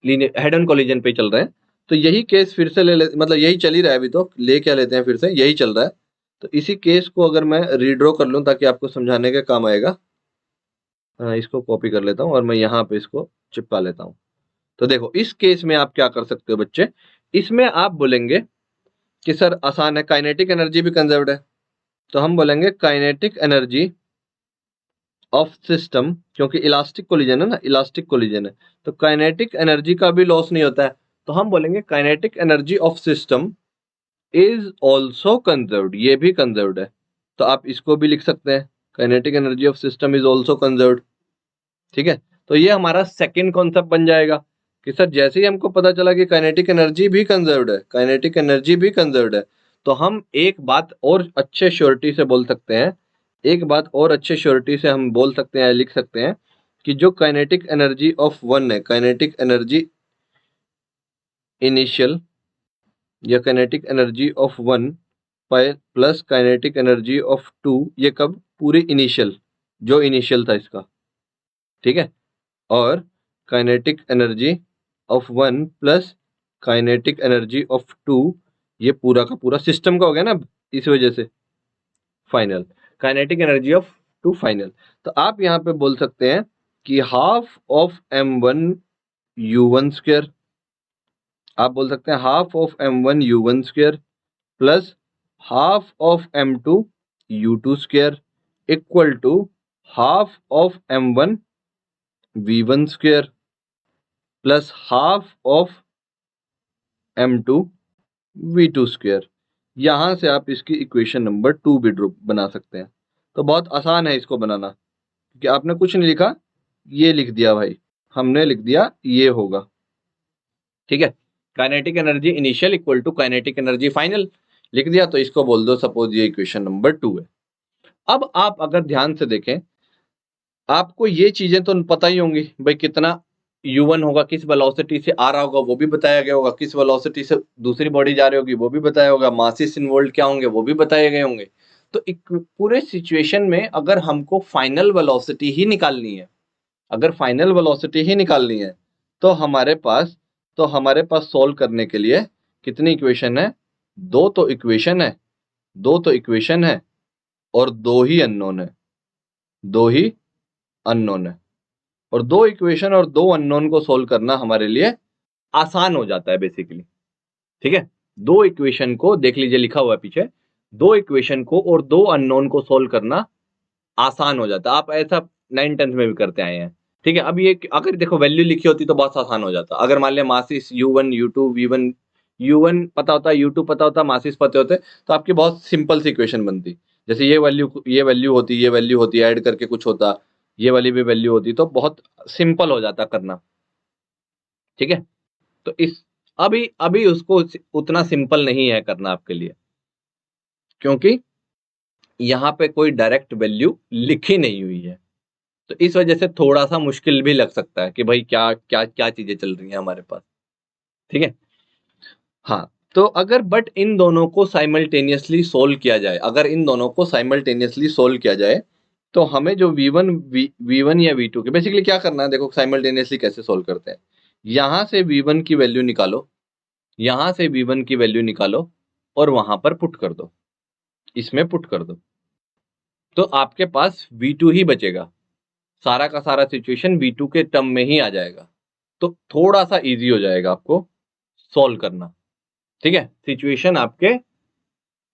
linear head on collision पे चल रहे हैं, तो यही केस फिर से मतलब यही चल ही रहा है अभी, तो ले क्या लेते हैं, फिर से यही चल रहा है। तो इसी केस को अगर मैं रीड्रॉ कर लूं ताकि आपको समझाने के काम आएगा, इसको कॉपी कर लेता हूं और मैं यहाँ पे इसको चिपका लेता हूं। तो देखो इस केस में आप क्या कर सकते हो बच्चे, इसमें आप बोलेंगे कि सर आसान है, काइनेटिक एनर्जी भी कंजर्व्ड है, तो हम बोलेंगे काइनेटिक एनर्जी ऑफ सिस्टम, क्योंकि इलास्टिक कोलिजन है ना, इलास्टिक कोलिजन है, तो काइनेटिक एनर्जी का भी लॉस नहीं होता है, तो हम बोलेंगे kinetic energy of system is also conserved, ये भी कंजर्व्ड है, तो आप इसको भी लिख सकते हैं, kinetic energy of system is also conserved, ठीक है। तो ये हमारा सेकेंड कॉन्सेप्ट बन जाएगा कि सर जैसे ही हमको पता चला कि काइनेटिक एनर्जी भी कंजर्व्ड है, तो हम एक बात और अच्छे श्योरिटी से बोल सकते हैं, हम बोल सकते हैं, लिख सकते हैं कि जो काइनेटिक एनर्जी ऑफ 1 है, काइनेटिक एनर्जी इनिशियल या kinetic energy of 1 plus kinetic energy of 2, ये कब, पूरी इनिशियल, जो इनिशियल था इसका, ठीक है, और kinetic energy of 1 plus kinetic energy of 2, ये पूरा का पूरा सिस्टम का हो गया ना, इस वजह से final, kinetic energy of 2 final. तो आप यहाँ पे बोल सकते हैं कि हाफ ऑफ m1u1 स्क्वायर, आप बोल सकते हैं half of m1u1 square plus half of m2u2 square equal to half of m1v1 square plus half of m2v2 square. यहां से आप इसकी इक्वेशन नंबर 2 भी बना सकते हैं। तो बहुत आसान है इसको बनाना, क्योंकि आपने कुछ नहीं लिखा, ये लिख दिया भाई, हमने लिख दिया ये होगा, ठीक है। Kinetic energy initial equal to kinetic energy final लिख दिया, तो इसको बोल दो सपोज ये इक्वेशन नंबर 2 है। अब आप अगर ध्यान से देखें, आपको ये चीजें तो पता ही होंगी भाई, कितना u1 होगा, किस वेलोसिटी से आ रहा होगा वो भी बताया गया होगा, किस वेलोसिटी से दूसरी बॉडी जा रही होगी वो भी बताया होगा, मासेस इन्वॉल्व क्या होंगे वो भी बताए गए होंगे। तो एक पूरे सिचुएशन में अगर हमको फाइनल वेलोसिटी ही निकालनी है, तो हमारे पास सॉल्व करने के लिए कितनी इक्वेशन है, दो तो इक्वेशन है, और 2 ही अननोन है, 2 ही अननोन है। और 2 इक्वेशन और 2 अननोन को सोल्व करना हमारे लिए आसान हो जाता है बेसिकली। ठीक है, 2 इक्वेशन को देख लीजिए, लिखा हुआ है पीछे, 2 इक्वेशन को और 2 अननोन को सोल्व करना आसान हो जाता है। आप ऐसा 9th-10th में भी करते आए हैं। ठीक है, अब ये अगर देखो वैल्यू लिखी होती तो बहुत आसान हो जाता। अगर मान लिया masses U1 U2 V1 U1 पता होता, U2 पता होता, मासिस पते होते, तो आपकी बहुत सिंपल सी इक्वेशन बनती। जैसे ये वैल्यू होती, ये वैल्यू होती, ऐड करके कुछ होता, ये वाली भी वैल्यू होती, तो बहुत सिंपल हो जाता करना। ठीक है, तो इस अभी अभी उसको उतना सिंपल नहीं है करना आपके लिए, क्योंकि यहाँ पे कोई डायरेक्ट वैल्यू लिखी नहीं हुई है। तो इस वजह से थोड़ा सा मुश्किल भी लग सकता है कि भाई क्या क्या क्या चीजें चल रही हैं हमारे पास। ठीक है, हाँ, तो अगर बट इन दोनों को साइमल्टेनियसली सोल्व किया जाए, अगर इन दोनों को साइमल्टेनियसली सोल्व किया जाए, तो हमें जो V1 या V2 के बेसिकली क्या करना है, देखो साइमल्टेनियसली कैसे सोल्व करते हैं। यहां से V1 की वैल्यू निकालो, यहां से V1 की वैल्यू निकालो और वहां पर पुट कर दो, इसमें पुट कर दो, तो आपके पास V2 ही बचेगा। सारा का सारा सिचुएशन V2 के टर्म में ही आ जाएगा, तो थोड़ा सा इजी हो जाएगा आपको सॉल्व करना। ठीक है, सिचुएशन आपके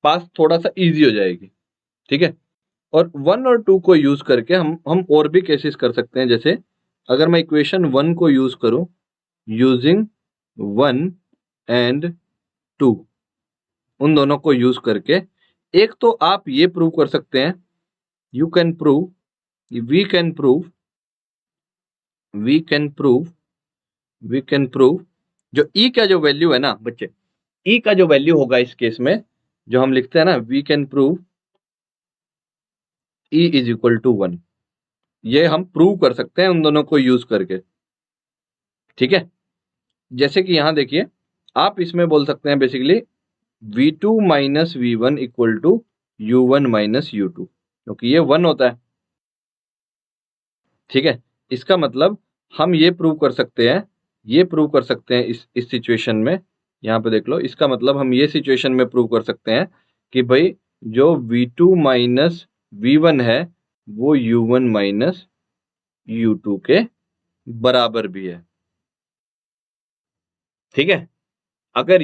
पास थोड़ा सा इजी हो जाएगी। ठीक है, और 1 और 2 को यूज करके हम और भी केसेस कर सकते हैं। जैसे अगर मैं इक्वेशन 1 को यूज करूं, यूजिंग 1 एंड 2, उन दोनों को यूज करके एक तो आप ये प्रूव कर सकते हैं, you can prove, we can prove, we can prove, we can prove, जो ई का जो वैल्यू है ना बच्चे, ई का जो वैल्यू होगा इस केस में, जो हम लिखते हैं ना, we can prove E is equal to 1, ये हम प्रूव कर सकते हैं उन दोनों को यूज करके। ठीक है, जैसे कि यहां देखिए, आप इसमें बोल सकते हैं basically V2 minus V1 equal to U1 minus U2, क्योंकि ये 1 होता है। ठीक है, इसका मतलब हम ये प्रूव कर सकते हैं, ये प्रूव कर सकते हैं इस सिचुएशन में, यहाँ पे देख लो, इसका मतलब हम ये सिचुएशन में प्रूव कर सकते हैं कि भाई जो V2 माइनस V1 है वो U1 माइनस U2 के बराबर भी है। ठीक है, अगर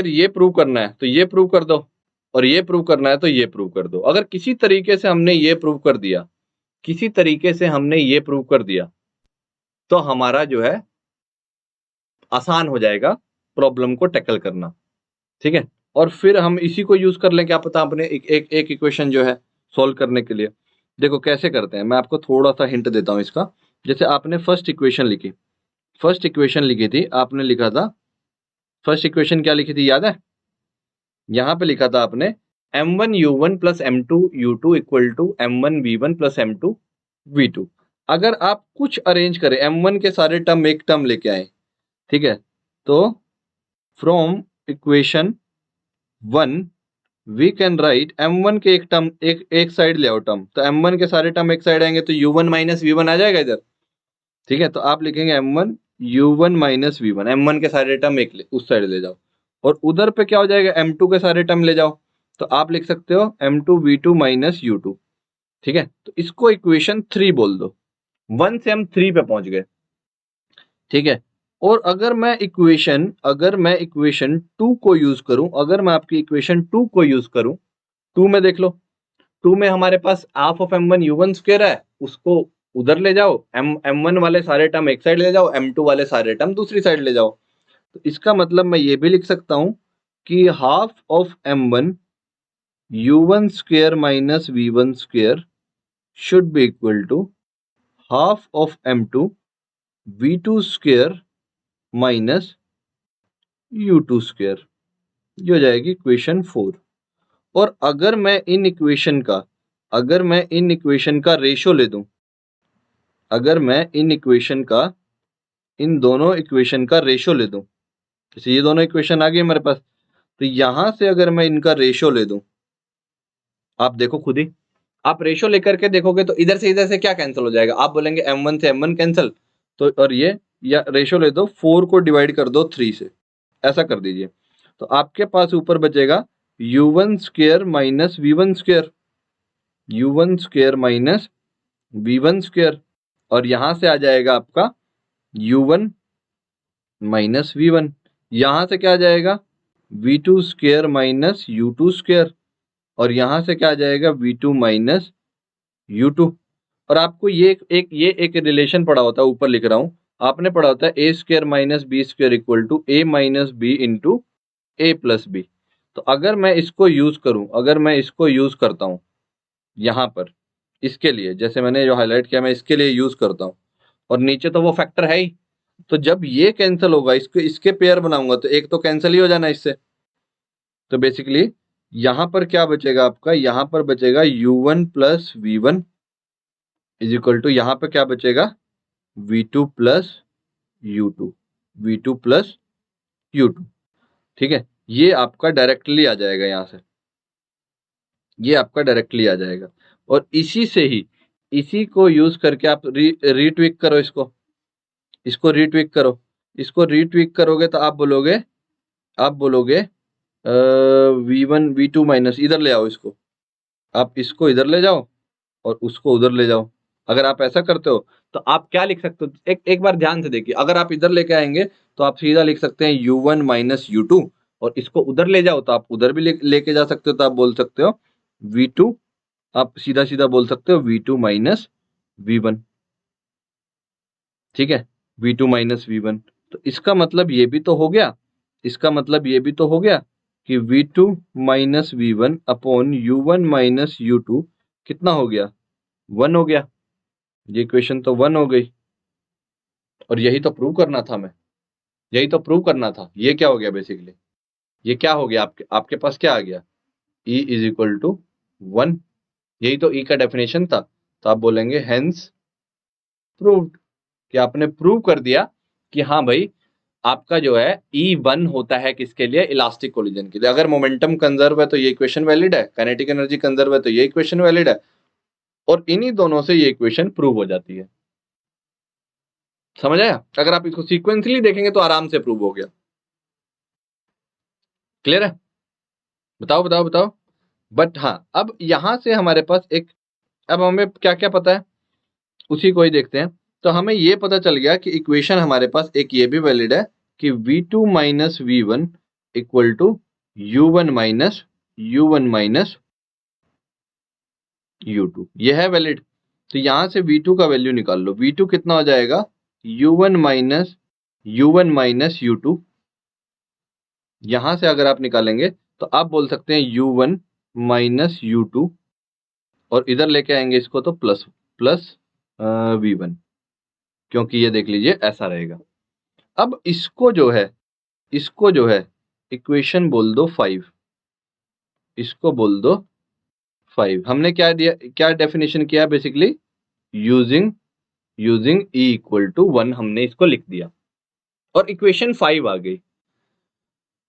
ये प्रूव करना है तो ये प्रूव कर दो, और ये प्रूव करना है तो ये प्रूव कर दो। अगर किसी तरीके से हमने ये प्रूव कर दिया, किसी तरीके से हमने ये प्रूव कर दिया, तो हमारा जो है आसान हो जाएगा प्रॉब्लम को टैकल करना। ठीक है, और फिर हम इसी को यूज कर लें, क्या पता अपने एक इक्वेशन जो है सोल्व करने के लिए। देखो कैसे करते हैं, मैं आपको थोड़ा सा हिंट देता हूं इसका। जैसे आपने फर्स्ट इक्वेशन लिखी, फर्स्ट इक्वेशन लिखी थी, आपने लिखा था, फर्स्ट इक्वेशन क्या लिखी थी याद है? यहां पे लिखा था आपने m1 u1 plus m2 u2 equal to m1 v1 plus m2 v2। अगर आप कुछ अरेंज करें, m1 के सारे टर्म एक टर्म लेके आए, ठीक है, तो from equation 1 we can write m1 के एक टर्म एक साइड ले आओ टर्म, तो m1 के सारे टर्म एक साइड आएंगे तो u1 माइनस v1 आ जाएगा इधर। ठीक है, तो आप लिखेंगे m1 u1 minus v1, m1 के सारे टर्म उस साइड ले जाओ, और उधर पे क्या हो जाएगा, m2 के सारे टर्म ले जाओ, तो आप लिख सकते हो m2 v2 माइनस u2। ठीक है, तो इसको इक्वेशन 3 बोल दो। 1 से हम 3 पे पहुंच गए। ठीक है, और अगर मैं इक्वेशन 2 को यूज करूं, अगर मैं आपकी इक्वेशन 2 को यूज करूं, 2 में देख लो, 2 में हमारे पास half of m1 u1 square है, उसको उधर ले जाओ, m1 वाले सारे टर्म एक साइड ले जाओ, m2 वाले सारे टर्म दूसरी साइड ले जाओ। तो इसका मतलब मैं ये भी लिख सकता हूं कि half of m1 u1 square minus v1 square should be equal to half of m2 v2 square minus u2 square, ये हो जाएगी इक्वेशन 4। और अगर मैं इन इक्वेशन का रेशो ले दूं, अगर मैं इन दोनों इक्वेशन का रेशो ले दूं, जैसे ये दोनों इक्वेशन आ गई हमारे पास, तो यहां से अगर मैं इनका रेशो ले दूं, आप देखो खुद ही, आप रेशो लेकर के देखोगे तो इधर से क्या कैंसिल हो जाएगा, आप बोलेंगे m1 से m1 कैंसिल, तो और ये या रेशो ले दो, 4 को डिवाइड कर दो 3 से, ऐसा कर दीजिए, तो आपके पास ऊपर बचेगा u1 square minus v1 square, u1 square minus v1 square, और यहां से आ जाएगा आपका u1 माइनस v1, यहां से क्या आ जाएगा v2 square minus u2 square, और यहां से क्या आ जाएगा v2 माइनस u2। और आपको ये एक रिलेशन पढ़ा होता है, ऊपर लिख रहा हूं, आपने पढ़ा होता है a square minus b square equal to a minus b into a plus b. तो अगर मैं इसको यूज करूं, अगर मैं इसको यूज करता हूं यहां पर, इसके लिए जैसे मैंने जो हाईलाइट किया मैं इसके लिए यूज करता हूं, और नीचे तो वो फैक्टर है ही, तो जब ये कैंसिल होगा, इसको इसके पेयर बनाऊंगा तो एक तो कैंसिल ही हो जाना इससे। तो बेसिकली यहां पर क्या बचेगा आपका, यहां पर बचेगा u1 plus v1 is equal to, यहां पर क्या बचेगा v2 plus u2, v2 plus u2। ठीक है, ये आपका डायरेक्टली आ जाएगा, यहां से ये आपका डायरेक्टली आ जाएगा। और इसी से ही, इसी को यूज करके आप रीट्विक करो, इसको रीट्विक करो, इसको रीट्विक करोगे तो आप बोलोगे v1 v2 माइनस, इधर ले आओ इसको, आप इसको इधर ले जाओ और उसको उधर ले जाओ। अगर आप ऐसा करते हो तो आप क्या लिख सकते हो, एक बार ध्यान से देखिए, अगर आप इधर लेके आएंगे तो आप सीधा लिख सकते हैं u1 माइनस u2, और इसको उधर ले जाओ तो आप उधर भी लेके जा सकते हो, तो आप बोल सकते हो v2, आप सीधा सीधा बोल सकते हो v2 माइनस v1। ठीक है, v2 माइनस v1, तो इसका मतलब ये भी तो हो गया, इसका मतलब ये भी तो हो गया कि v2 minus v1 upon u1 minus u2 कितना हो गया, 1 हो गया। ये इक्वेशन तो 1 हो गई, और यही तो प्रूव करना था मैं, यही तो प्रूव करना था। ये क्या हो गया बेसिकली, ये क्या हो गया, आपके पास क्या आ गया, E इज इक्वल टू 1, यही तो E का डेफिनेशन था। तो आप बोलेंगे हेंस प्रूव्ड, कि आपने प्रूव कर दिया कि हाँ भाई आपका जो है E1 होता है किसके लिए, इलास्टिक कोलिजन के लिए। अगर मोमेंटम कंजर्व है तो ये इक्वेशन वैलिड है, काइनेटिक एनर्जी कंजर्व है तो ये इक्वेशन वैलिड है, और इन्हीं दोनों से ये इक्वेशन प्रूव हो जाती है। समझ आया? अगर आप इसको सीक्वेंसली देखेंगे तो आराम से प्रूव हो गया। क्लियर है? बताओ। बट हाँ, अब यहां से हमारे पास अब हमें क्या क्या पता है उसी को ही देखते हैं। तो हमें ये पता चल गया कि इक्वेशन हमारे पास एक ये भी वैलिड है कि v2 minus v1 equal to u1 minus u2, ये है वैलिड। तो यहां से v2 का वैल्यू निकाल लो, v2 कितना हो जाएगा, u1 माइनस u2। यहां से अगर आप निकालेंगे तो आप बोल सकते हैं u1 माइनस u2, और इधर लेके आएंगे इसको तो प्लस v1, क्योंकि ये देख लीजिए ऐसा रहेगा। अब इसको जो है इक्वेशन बोल दो 5, इसको बोल दो 5। हमने क्या डेफिनेशन किया basically, using E equal to 1 हमने इसको लिख दिया, और इक्वेशन 5 आ गई।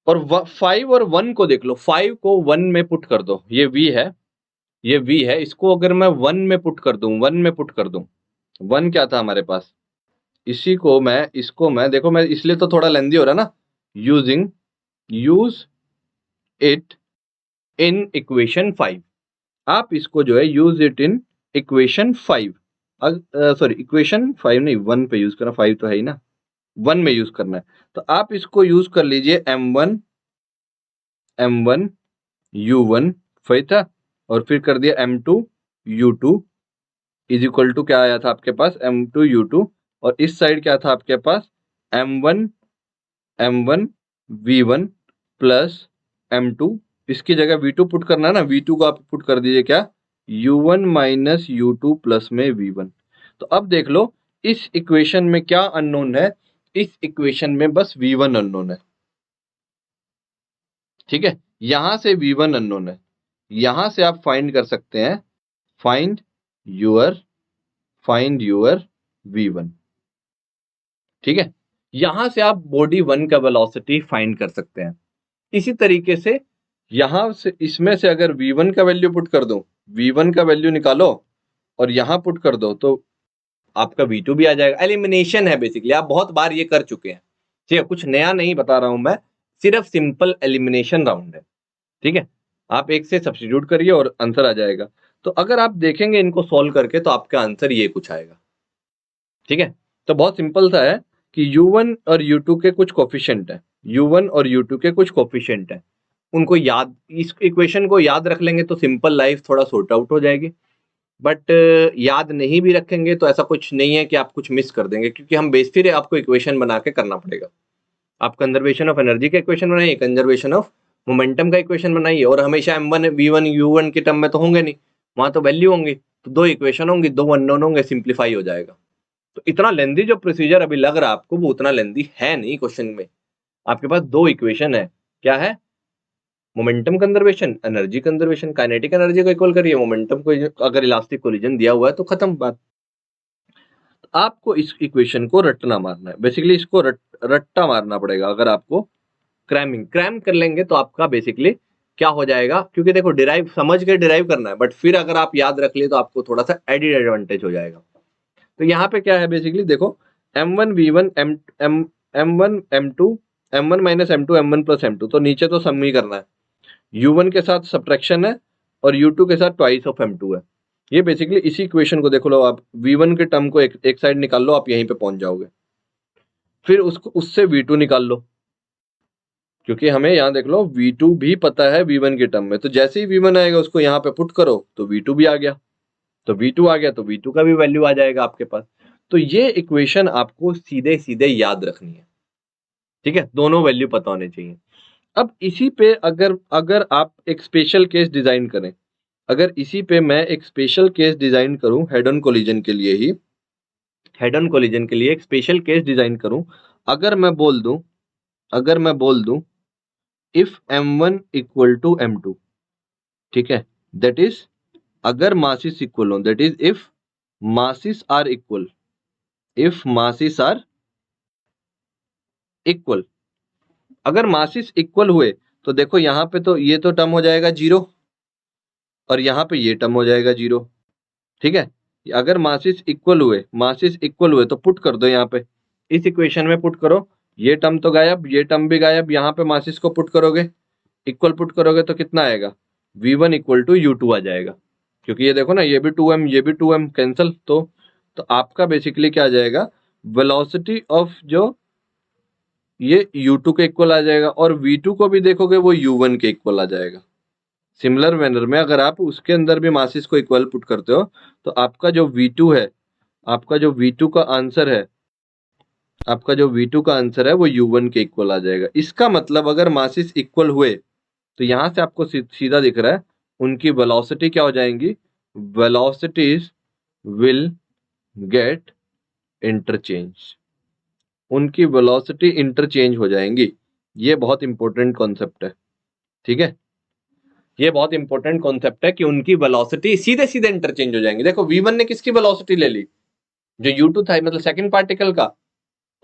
और 5 और 1 को देख लो, 5 को 1 में पुट कर दो, ये v है, इसको अगर मैं 1 में पुट कर दूं, 1 क्या था हमारे पास, इसको मैं देखो, मैं इसलिए तो थोड़ा लेंदी हो रहा ना, यूज इट इन इक्वेशन 5। आप इसको जो है use it in equation 5, sorry equation 5 नहीं, 1 पे यूज करना, 5 तो है ही ना, 1 में यूज करना है। तो आप इसको यूज कर लीजिए m1 u1 5 था, और फिर कर दिया m2 u2 is equal to क्या आया था आपके पास, m2 u2, और इस साइड क्या था आपके पास, m1 v1 प्लस m2, इसकी जगह v2 पुट करना है ना, v2 को आप पुट कर दीजिए क्या, u1 माइनस u2 प्लस में v1। तो अब देख लो इस इक्वेशन में क्या अननोन है, इस इक्वेशन में बस v1 अननोन है। ठीक है, यहां से v1 अननोन है, यहां से आप फाइंड कर सकते हैं, फाइंड योर v1। ठीक है, यहां से आप बॉडी 1 का वेलोसिटी फाइंड कर सकते हैं। इसी तरीके से यहां से, इसमें से अगर v1 का वैल्यू पुट कर दो, v1 का वैल्यू निकालो और यहां पुट कर दो, तो आपका v2 भी आ जाएगा। एलिमिनेशन है बेसिकली, आप बहुत बार ये कर चुके हैं। ठीक है, कुछ नया नहीं बता रहा हूं मैं, सिर्फ सिंपल एलिमिनेशन राउंड है। ठीक है, आप एक से सब्स्टिट्यूट करिए और आंसर आ जाएगा। तो अगर आप देखेंगे इनको सॉल्व करके तो आपका आंसर ये कुछ आएगा। ठीक है, तो बहुत सिंपल सा है कि U1 और U2 के कुछ कोफिशिएंट है, U1 और U2 के कुछ कोफिशिएंट है, उनको याद, इस इक्वेशन को याद रख लेंगे तो सिंपल लाइफ थोड़ा सॉर्ट आउट हो जाएगी। बट याद नहीं भी रखेंगे तो ऐसा कुछ नहीं है कि आप कुछ मिस कर देंगे, क्योंकि हम बेस फिर आपको इक्वेशन बना के करना पड़ेगा। आप कंजर्वेशन ऑफ एनर्जी का इक्वेशन बनाइए, कंजर्वेशन ऑफ मोमेंटम का इक्वेशन बनाइए, और हमेशा m1 v1 u1 के टर्म में तो होंगे नहीं, वहां तो वैल्यू होंगी, तो दो इक्वेशन होंगी, दो अननोन होंगे, सिंप्लीफाई हो जाएगा। तो इतना लेंदी जो प्रोसीजर अभी लग रहा है आपको, वो उतना लेंदी है नहीं। क्वेश्चन में आपके पास दो इक्वेशन है, क्या है, momentum conservation, energy conservation, kinetic energy को इक्वल करिए, मोमेंटम को अगर इलास्टिक कोलिजन दिया हुआ है तो खत्म बात। आपको इस इक्वेशन को रटना मारना है, बेसिकली इसको रट्टा मारना पड़ेगा। अगर आपको क्रैम कर लेंगे तो आपका बेसिकली क्या हो जाएगा, क्योंकि देखो डिराइव समझ के डिराइव करना है, बट फिर अगर आप याद रख लिए तो आपको थोड़ा सा एडिड एडवांटेज हो जाएगा। तो यहाँ पे क्या है बेसिकली देखो, m1 v1 m1 m2 m1 minus m2 m1 plus m2, तो नीचे तो सम ही करना है, u1 के साथ सब्ट्रैक्शन है और u2 के साथ ट्वाइस ऑफ m2 है। ये बेसिकली इसी इक्वेशन को देखो लो, आप v1 के टर्म को एक साइड निकाल लो, आप यहीं पे पहुंच जाओगे। फिर उसको उससे v2 निकाल लो, क्योंकि हमें यहाँ देख लो v2 भी पता है v1 के टर्म में, तो जैसे ही v1 आएगा उसको यहाँ पे पुट करो तो v2 भी आ गया, तो v2 आ गया तो v2 का भी वैल्यू आ जाएगा आपके पास। तो ये इक्वेशन आपको सीधे सीधे याद रखनी है। ठीक है, दोनों वैल्यू पता होने चाहिए। अब इसी पे अगर अगर आप एक स्पेशल केस डिजाइन करें, अगर इसी पे मैं एक स्पेशल केस डिजाइन करूं हेड ऑन कोलिजन के लिए ही, हेड ऑन कोलिजन के लिए एक स्पेशल केस डिजाइन करूं, अगर मैं बोल दूं if m1 equal to m2, ठीक है, दैट इज अगर मासिस इक्वल हो, that is if masses are equal, if masses are equal, अगर masses equal हुए तो देखो यहाँ पे तो ये तो टर्म हो जाएगा जीरो और यहाँ पे ये टर्म हो जाएगा जीरो। ठीक है, अगर masses इक्वल हुए तो पुट कर दो यहाँ पे, इस इक्वेशन में पुट करो, ये टर्म तो गायब, ये टर्म भी गायब, यहाँ पे masses को पुट करोगे, इक्वल पुट करोगे तो कितना आएगा, v1 इक्वल टू u2 आ जाएगा, क्योंकि ये देखो ना, ये भी 2m ये भी 2m कैंसल, तो आपका बेसिकली क्या आ जाएगा, वेलोसिटी ऑफ जो ये u2 के इक्वल आ जाएगा, और v2 को भी देखोगे वो u1 के इक्वल आ जाएगा। सिमिलर मैनर में अगर आप उसके अंदर भी मासिस को इक्वल पुट करते हो तो आपका जो v2 है, आपका जो v2 का आंसर है, आपका जो v2 का आंसर है वो u1 के इक्वल आ जाएगा। इसका मतलब अगर मासिस इक्वल हुए तो यहां से आपको सीधा दिख रहा है उनकी वेलोसिटी क्या हो जाएंगी, वेलोसिटीज विल गेट इंटरचेंज, उनकी वेलोसिटी इंटरचेंज हो जाएंगी। ये बहुत इंपॉर्टेंट कॉन्सेप्ट है। ठीक है, ये बहुत इंपॉर्टेंट कॉन्सेप्ट है कि उनकी वेलोसिटी सीधे सीधे इंटरचेंज हो जाएंगी। देखो v1 ने किसकी वेलोसिटी ले ली, जो u2 था, मतलब सेकंड पार्टिकल का,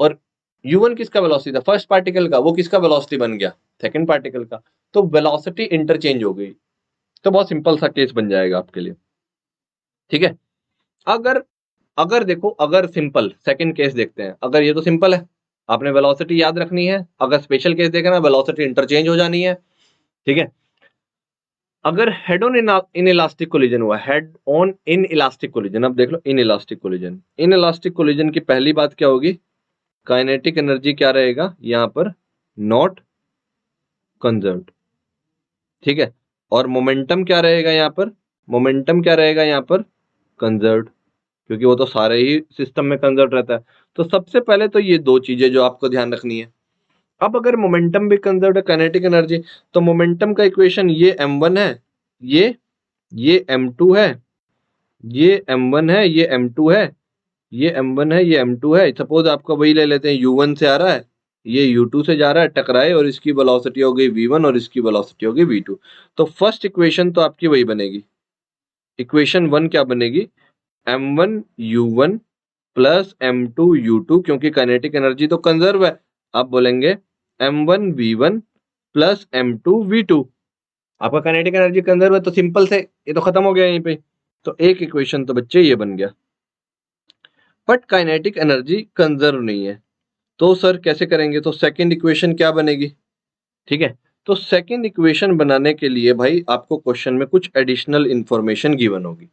और u1 किसका वेलोसिटी था, फर्स्ट पार्टिकल का, वो किसका वेलोसिटी बन गया, सेकंड पार्टिकल का, तो वेलोसिटी इंटरचेंज हो गई। तो बहुत सिंपल सा केस बन जाएगा आपके लिए। ठीक है, अगर अगर देखो, अगर सिंपल सेकंड केस देखते हैं, अगर ये तो सिंपल है, आपने वेलोसिटी याद रखनी है, अगर स्पेशल केस देखना, वेलोसिटी इंटरचेंज हो जानी है। ठीक है, अगर head on inelastic collision हुआ, head on inelastic collision, अब देख लो inelastic collision, inelastic collision की पहली बात क्या होगी, काइनेटिक एनर्जी क्या रहेगा यहाँ पर, नॉट कंजर्व्ड। ठीक है, और मोमेंटम क्या रहेगा यहाँ पर, मोमेंटम क्या रहेगा यहाँ पर, कंजर्व्ड, क्योंकि वो तो सारे ही सिस्टम में कंजर्व रहता है। तो सबसे पहले तो ये दो चीजें जो आपको ध्यान रखनी है। अब अगर मोमेंटम भी कंजर्व है, काइनेटिक एनर्जी, तो मोमेंटम का इक्वेशन ये m1 है, ये m2 है, ये m1 है, ये m2 है, ये m1 है, ये m2 है। सपोज आपका वही ले लेते हैं, u1 से आ रहा है, ये u2 से जा रहा है, टकराए, और इसकी वेलोसिटी हो गई v1 और इसकी वेलोसिटी हो गई v2। तो फर्स्ट इक्वेशन तो आपकी वही बनेगी, इक्वेशन 1 क्या बनेगी, m1 u1 plus m2 u2, क्योंकि काइनेटिक एनर्जी तो कंजर्व है, आप बोलेंगे m1 v1 plus m2 v2, आपका काइनेटिक एनर्जी कंजर्व है, तो सिंपल से ये तो खत्म हो गया यहीं पे। तो एक इक्वेशन तो बच्चे ये बन गया। बट काइनेटिक एनर्जी कंजर्व नहीं है, तो सर कैसे करेंगे, तो सेकंड इक्वेशन क्या बनेगी। ठीक है, तो सेकंड इक्वेशन बनाने के लिए भाई आपको क्वेश्चन में कुछ एडिशनल इंफॉर्मेशन गिवन होगी,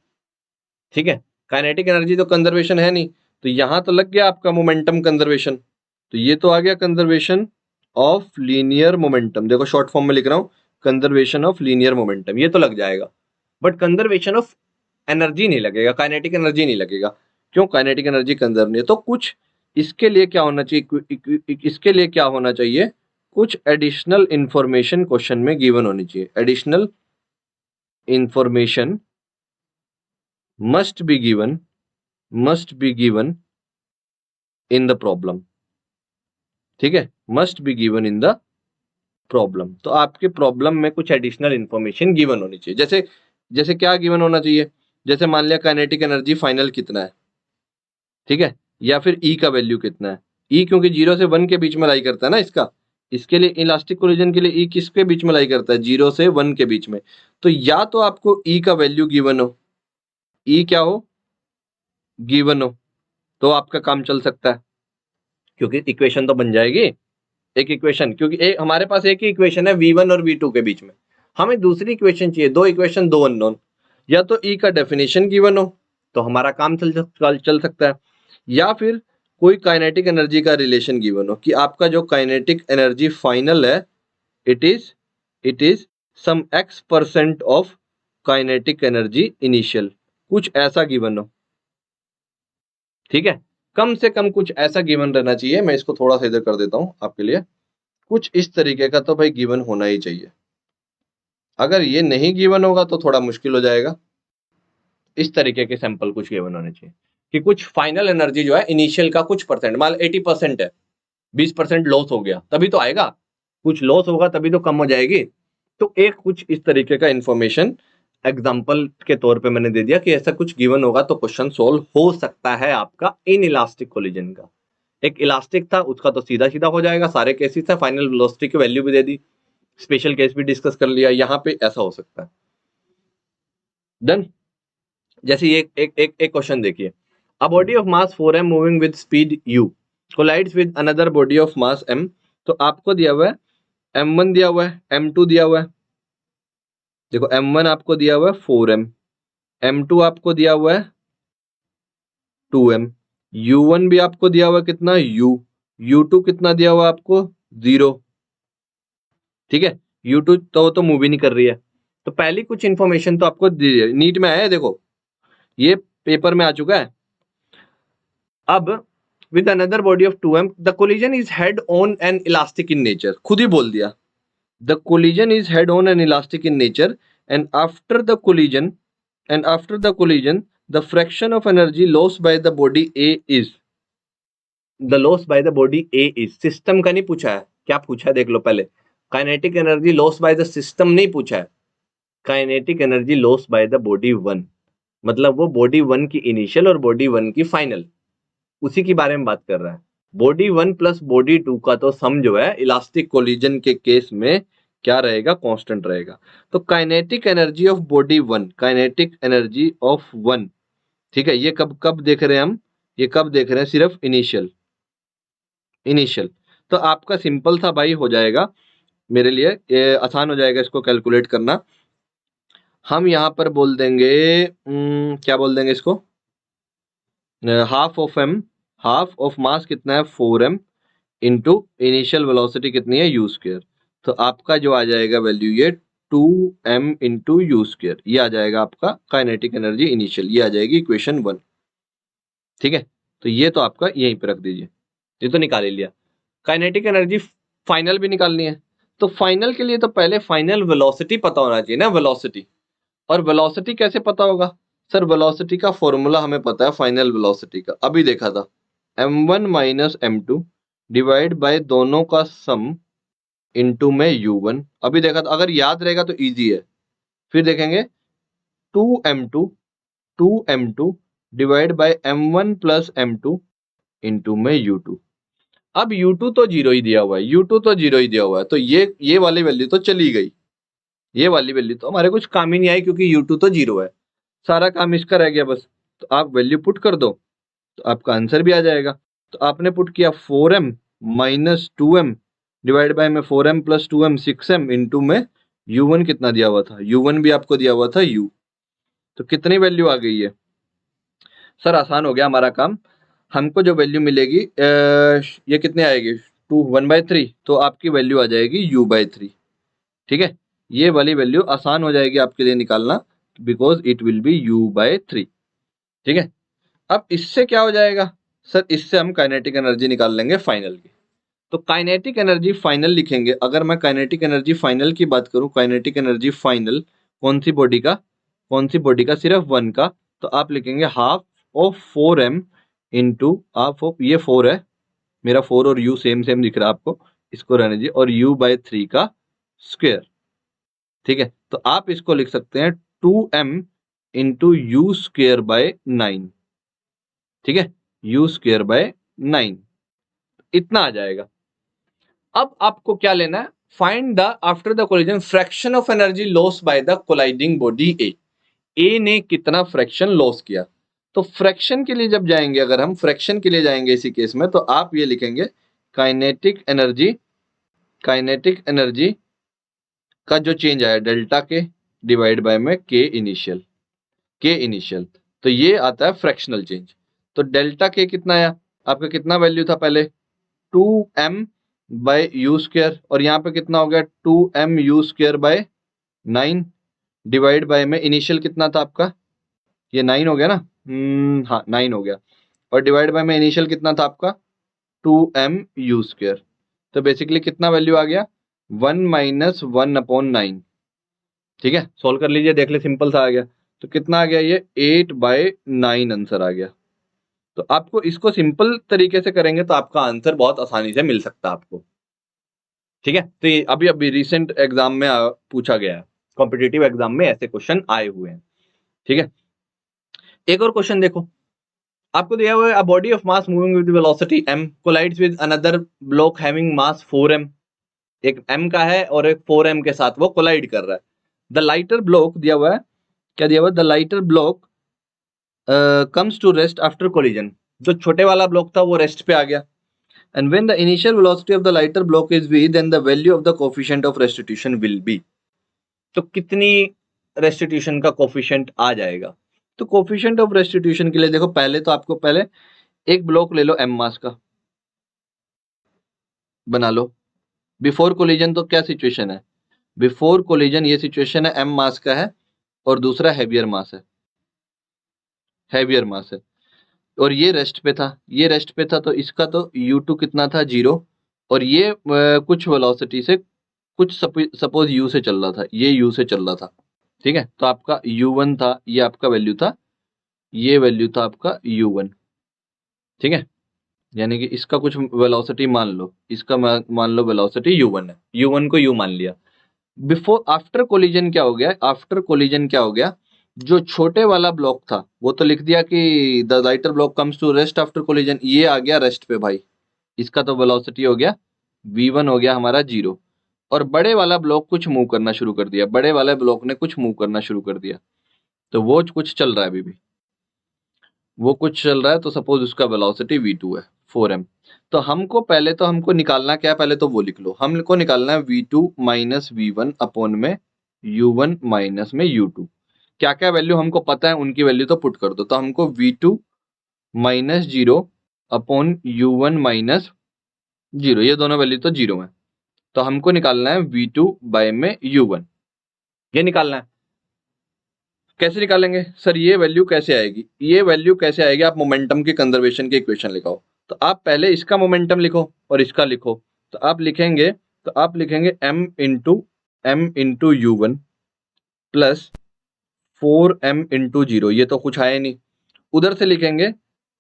ठीक है। काइनेटिक एनर्जी तो कंजर्वेशन है नहीं, तो यहां तो लग गया आपका मोमेंटम कंजर्वेशन, तो ये तो आ गया कंजर्वेशन ऑफ लीनियर मोमेंटम, देखो शॉर्ट फॉर्म में लिख रहा हूं, कंजर्वेशन ऑफ लीनियर मोमेंटम, ये तो लग जाएगा। बट कंजर्वेशन ऑफ एनर्जी नहीं लगेगा, काइनेटिक एनर्जी नहीं लगेगा। क्यों? काइनेटिक एनर्जी कंजर्व नहीं है। तो कुछ इसके लिए क्या होना चाहिए, इसके लिए क्या होना चाहिए, कुछ एडिशनल इंफॉर्मेशन क्वेश्चन में गिवन होनी चाहिए। Additional information must be given in the problem, ठीक है, must be given in the problem। तो आपके प्रॉब्लम में कुछ एडिशनल इंफॉर्मेशन गिवन होनी चाहिए। जैसे जैसे क्या गिवन होना चाहिए, जैसे मान लिया काइनेटिक एनर्जी फाइनल कितना है, ठीक है, या फिर ई का वैल्यू कितना है। ई क्योंकि 0 से 1 के बीच में लाई करता है ना इसका, इसके लिए इलास्टिक कोलिजन के लिए ई किसके बीच में लाई करता है, 0 से 1 के बीच में। तो या तो आपको ई का वैल्यू गिवन हो, ई क्या हो, गिवन हो, तो आपका काम चल सकता है, क्योंकि इक्वेशन तो बन जाएगी एक इक्वेशन, क्योंकि हमारे पास एक ही इक्वेशन है V1 और V2 के बीच में, हमें दूसरी इक्वेशन चाहिए, दो इक्वेशन दो अननोन। या तो ई का डेफिनेशन गिवन हो तो हमारा काम चल सकता है, या फिर कोई काइनेटिक एनर्जी का रिलेशन गिवन हो कि आपका जो काइनेटिक एनर्जी फाइनल है it is some x% of kinetic energy initial, कुछ ऐसा गिवन हो, ठीक है। कम से कम कुछ ऐसा गिवन रहना चाहिए। मैं इसको थोड़ा सा इधर कर देता हूं आपके लिए, कुछ इस तरीके का तो भाई गिवन होना ही चाहिए। अगर ये नहीं गिवन होगा तो थोड़ा मुश्किल हो जाएगा। इस तरीके के सैंपल कुछ गिवन होने चाहिए कि कुछ फाइनल एनर्जी जो है इनिशियल का कुछ परसेंट, मान 80% है, 20% लॉस हो गया तभी तो आएगा, कुछ लॉस होगा तभी तो कम हो जाएगी। तो एक कुछ इस तरीके का इंफॉर्मेशन एग्जाम्पल के तौर पे मैंने दे दिया कि ऐसा कुछ गिवन होगा तो क्वेश्चन सोल्व हो सकता है आपका इन इलास्टिक कोलिजन का। एक इलास्टिक था उसका तो सीधा सीधा हो जाएगा, सारे केसेस है, फाइनल वेलोसिटी की वैल्यू भी दे दी, स्पेशल केस भी डिस्कस कर लिया, यहाँ पे ऐसा हो सकता है। डन। जैसे ये एक क्वेश्चन देखिए, a body of mass 4m moving with speed u collides with another body of mass m। तो आपको दिया हुआ है m1 दिया हुआ है, m2 दिया हुआ है, देखो m1 आपको दिया हुआ है 4m, m2 आपको दिया हुआ है 2m, u1 भी आपको दिया हुआ है कितना u, u2 कितना दिया हुआ है आपको 0, ठीक है। u2 तो मूव ही नहीं कर रही है, तो पहली कुछ इंफॉर्मेशन तो आपको नीट में आया है, देखो ये पेपर में आ चुका है। अब with another body of 2m the collision is head on and elastic in nature, खुद ही बोल दिया the collision is head on and elastic in nature and after the collision the fraction of energy lost by the body A is, the loss by the body A is, system का नहीं पूछा है, क्या पूछा है देख लो पहले, kinetic energy loss by the system नहीं पूछा है, kinetic energy loss by the body 1, मतलब वो बॉडी 1 की इनिशियल और बॉडी 1 की फाइनल, उसी के बारे में बात कर रहा है। बॉडी 1 प्लस बॉडी 2 का तो सम जो है इलास्टिक कोलिजन के केस में क्या रहेगा, कांस्टेंट रहेगा। तो kinetic energy of body 1, kinetic energy of 1, ठीक है, ये कब कब देख रहे हैं हम, ये कब देख रहे हैं, सिर्फ इनिशियल। तो आपका सिंपल सा भाई हो जाएगा, मेरे लिए ये आसान हो जाएगा इसको कैलकुलेट करना। हम यहाँ पर बोल देंगे क्या बोल देंगे इसको, हाफ ऑफ मास कितना है 4m इंटू इनिशियल वेलोसिटी कितनी है u², तो आपका जो आ जाएगा वैल्यू ये 2m इंटू u², ये आ जाएगा आपका काइनेटिक एनर्जी इनिशियल, ये आ जाएगी इक्वेशन 1, ठीक है। तो ये तो आपका यहीं पे रख दीजिए, ये तो निकाल ही लिया। काइनेटिक एनर्जी फाइनल भी निकालनी है, तो फाइनल के लिए तो पहले फाइनल वेलोसिटी पता होना चाहिए ना, वेलोसिटी। और वेलोसिटी कैसे पता होगा सर, वेलोसिटी का फॉर्मूला हमें पता है फाइनल वेलोसिटी का, अभी देखा था, m1 minus m2 divide by दोनों का सम इनटू में u1, अभी देखा था, अगर याद रहेगा तो इजी है। फिर देखेंगे 2m2 divide by m1 plus m2 into में u2। अब u2 तो जीरो ही दिया हुआ है, u2 तो जीरो ही दिया हुआ है, तो ये वाली वैल्यू तो चली गई, ये वाली वैल्यू तो हमारे कुछ काम ही नहीं आई क्योंकि u2 तो जीरो है, सारा काम इसका रह गया बस। तो आप वैल्यू पुट कर दो तो आपका आंसर भी आ जाएगा। तो आपने पुट किया 4m minus 2m divide by में 4m plus 2m 6m into में u1 कितना दिया हुआ था, u1 भी आपको दिया हुआ था u, तो कितनी वैल्यू आ गई है सर? आसान हो गया हमारा काम। हमको जो वैल्यू मिलेगी ये कितनी आएगी, 1/3, तो आपकी वैल्यू आ जाएगी u/3। ठीक है, ये वाली वैल्यू आसान हो जाएगी आपके लिए निकालना, because it will be u/3। ठीक है, अब इससे क्या हो जाएगा सर? इससे हम काइनेटिक एनर्जी निकाल लेंगे फाइनल की। तो काइनेटिक एनर्जी फाइनल लिखेंगे। अगर मैं काइनेटिक एनर्जी फाइनल की बात करूं, काइनेटिक एनर्जी फाइनल कौन सी बॉडी का, कौन सी बॉडी का? सिर्फ वन का। तो आप लिखेंगे half of 4m into half of, ये 4 है मेरा, 4 और u सेम सेम दिख रहा है आपको, इसको रहने दीजिए, और u/3 का स्क्वायर। ठीक है, तो आप इसको लिख सकते हैं 2m into you square by 9। ठीक है, u स्क्वायर बाय 9 इतना आ जाएगा। अब आपको क्या लेना है? Find the after the collision fraction of energy loss by the colliding body A ने कितना फ्रैक्शन लॉस किया। तो फ्रैक्शन के लिए जब जाएंगे, अगर हम फ्रैक्शन के लिए जाएंगे इसी केस में, तो आप ये लिखेंगे काइनेटिक एनर्जी, काइनेटिक एनर्जी का जो चेंज आया डेल्टा के डिवाइड बाय में के इनिशियल, के इनिशियल, तो ये आता है फ्रैक्शनल चेंज। तो डेल्टा के कितना आया आपका, कितना वैल्यू था पहले 2m बाय यू स्क्वायर, और यहाँ पे कितना हो गया 2m you square by 9 divide by में इनिशियल कितना था आपका, ये 9 हो गया ना, हाँ 9 हो गया, और डिवाइड बाय में इनिशियल कितना था आपका 2m यू स्क्वायर। तो बेसिकली कितना वैल्यू आ गया 1 माइनस 1/9। ठीक है, सोल्व कर लीजिए, देख ले, सिंपल सा आ गया। तो कितना आ गया ये 8/9 आंसर आ गया। तो आपको इसको सिंपल तरीके से करेंगे तो आपका आंसर बहुत आसानी से मिल सकता है आपको। ठीक है, तो ये अभी अभी रिसेंट एग्जाम में पूछा गया है, कॉम्पिटिटिव एग्जाम में ऐसे क्वेश्चन आए हुए हैं। ठीक है, एक और क्वेश्चन देखो, आपको दिया हुआ है a body of mass moving with velocity m collides with another block having mass 4m, एक m का है और एक 4m के साथ वो कोलाइड कर रहा है। द लाइटर ब्लॉक दिया हुआ है, क्या दिया हुआ है? The lighter block comes to rest after collision, जो छोटे वाला ब्लॉक था वो रेस्ट पे आ गया। And when the initial velocity of the lighter block is v, then the value of the coefficient of restitution will be। तो कितनी restitution का कोफिशिएंट आ जाएगा? तो कोफिशिएंट ऑफ रेस्टिट्यूशन के लिए देखो, पहले तो आपको पहले एक ब्लॉक ले लो m मास का, बना लो। बिफोर कोलिजन तो क्या सिचुएशन है? बिफोर कोलिजन ये सिचुएशन है, m मास का है और दूसरा हैवियर मास है, हैवियर मास है, और ये रेस्ट पे था, ये रेस्ट पे था, तो इसका तो u2 कितना था 0, और ये कुछ वेलोसिटी से, कुछ सपोज u से चल रहा था, ये u से चल रहा था। ठीक है, तो आपका u1 था, ये आपका वैल्यू था, ये वैल्यू था आपका u1। ठीक है, यानी कि इसका कुछ वेलोसिटी मान लो, इसका मान लो वेलोसिटी u1 है, u1 को u मान लिया। बिफोर आफ्टर कोलिजन क्या हो गया, आफ्टर कोलिजन क्या हो गया, जो छोटे वाला ब्लॉक था वो तो लिख दिया कि the lighter block comes to rest after collision, ये आ गया रेस्ट पे भाई, इसका तो वेलोसिटी हो गया v1 हो गया हमारा 0, और बड़े वाला ब्लॉक कुछ मूव करना शुरू कर दिया, बड़े वाले ब्लॉक ने कुछ मूव करना शुरू कर दिया, तो वो कुछ चल रहा है अभी भी, वो कुछ चल रहा है, तो सपोज उसका वेलोसिटी v2 है 4m। तो हमको पहले तो हमको निकालना क्या है, पहले तो वो लिख लो, हमको निकालना है v2 माइनस v1 अपॉन में u1 माइनस में u2। क्या क्या वैल्यू हमको पता है उनकी वैल्यू तो पुट कर दो। तो हमको v2 minus 0 upon u1 minus 0, ये दोनों वैल्यू तो 0 है, तो हमको निकालना है v2 बाय में u1, ये निकालना है। कैसे निकालेंगे सर, ये वैल्यू कैसे आएगी, ये वैल्यू कैसे आएगी? आप मोमेंटम के कंजर्वेशन की इक्वेशन लिखाओ। तो आप पहले इसका मोमेंटम लिखो और इसका लिखो, तो आप लिखेंगे, m into u1 plus 4m into 0, ये तो कुछ आया नहीं। उधर से लिखेंगे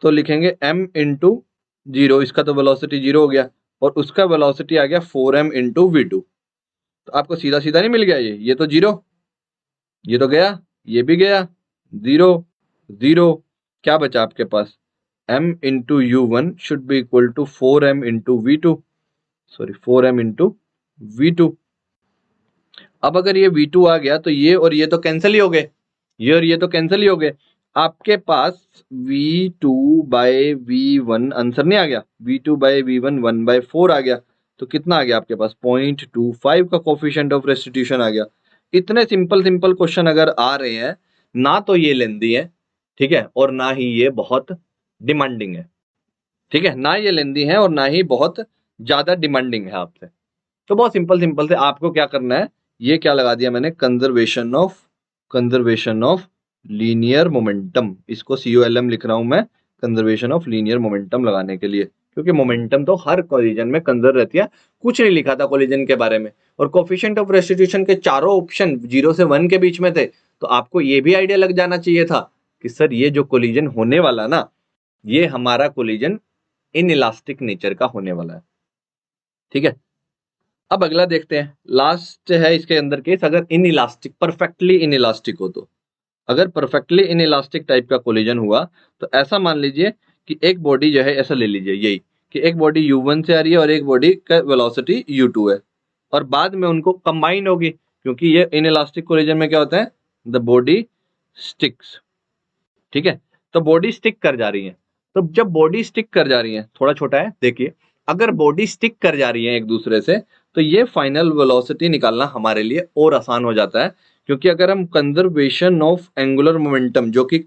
तो लिखेंगे m इंटू 0, इसका तो वेलोसिटी 0 हो गया, और उसका वेलोसिटी आ गया 4m इंटू v2। तो आपको सीधा सीधा नहीं मिल गया, ये तो 0, ये तो गया, ये भी गया, 0 0, क्या बचा आपके पास? m into u1 should be equal to 4m into v2, sorry 4m into v2। अब अगर ये v2 आ गया तो ये और ये तो कैंसिल ही हो गए, ये और ये तो कैंसिल ही हो गए, आपके पास v2 बाय v1 आंसर नहीं आ गया, v2 बाय v1 1/4 आ गया। तो कितना आ गया आपके पास 0.25 का कोफिशिएंट ऑफ रेस्टिट्यूशन आ गया। इतने सिंपल सिंपल क्वेश्चन अगर आ रहे हैं, ना तो ये लेंदी है, ठीक है, और ना ही ये बहुत डिमांडिंग है, ठीक है, ना ये लेंदी है और ना ही बहुत ज्यादा डिमांडिंग है आपसे, तो बहुत सिंपल सिंपल से आपको क्या करना है, ये क्या लगा दिया मैंने, कंजर्वेशन ऑफ लीनियर मोमेंटम, इसको COLM लिख रहा हूं मैं, कंजर्वेशन ऑफ लीनियर मोमेंटम लगाने के लिए, क्योंकि मोमेंटम तो हर कोलिजन में कंजर्व रहती है। कुछ नहीं लिखा था कोलिजन के बारे में, और कोफिशिएंट ऑफ रेस्टिट्यूशन के चारों ऑप्शन 0 से 1 के बीच में थे, तो आपको ये भी आइडिया लग जाना चाहिए था कि सर ये जो कोलिजन होने वाला ना, ये हमारा कोलिजन इनइलास्टिक नेचर का होने वाला है, ठीक है। अब अगला देखते हैं, लास्ट है इसके अंदर केस, अगर इनइलास्टिक, परफेक्टली इनइलास्टिक हो तो, अगर परफेक्टली इनइलास्टिक टाइप का कोलिजन हुआ तो ऐसा मान लीजिए कि एक बॉडी जो है, ऐसा ले लीजिए यही कि एक बॉडी U1 से आ रही है और एक बॉडी का वेलोसिटी U2 है, और बाद में उनको कंबाइन होगी, क्योंकि ये इनइलास्टिक कोलिजन में क्या होता है, द बॉडी स्टिक्स, ठीक है, तो बॉडी स्टिक कर जा रही है। तो जब बॉडी स्टिक कर जा रही है, थोड़ा छोटा है देखिए, अगर बॉडी स्टिक कर जा रही है एक दूसरे से, तो ये फाइनल वेलोसिटी निकालना हमारे लिए और आसान हो जाता है, क्योंकि अगर हम कंजर्वेशन ऑफ एंगुलर मोमेंटम, जो कि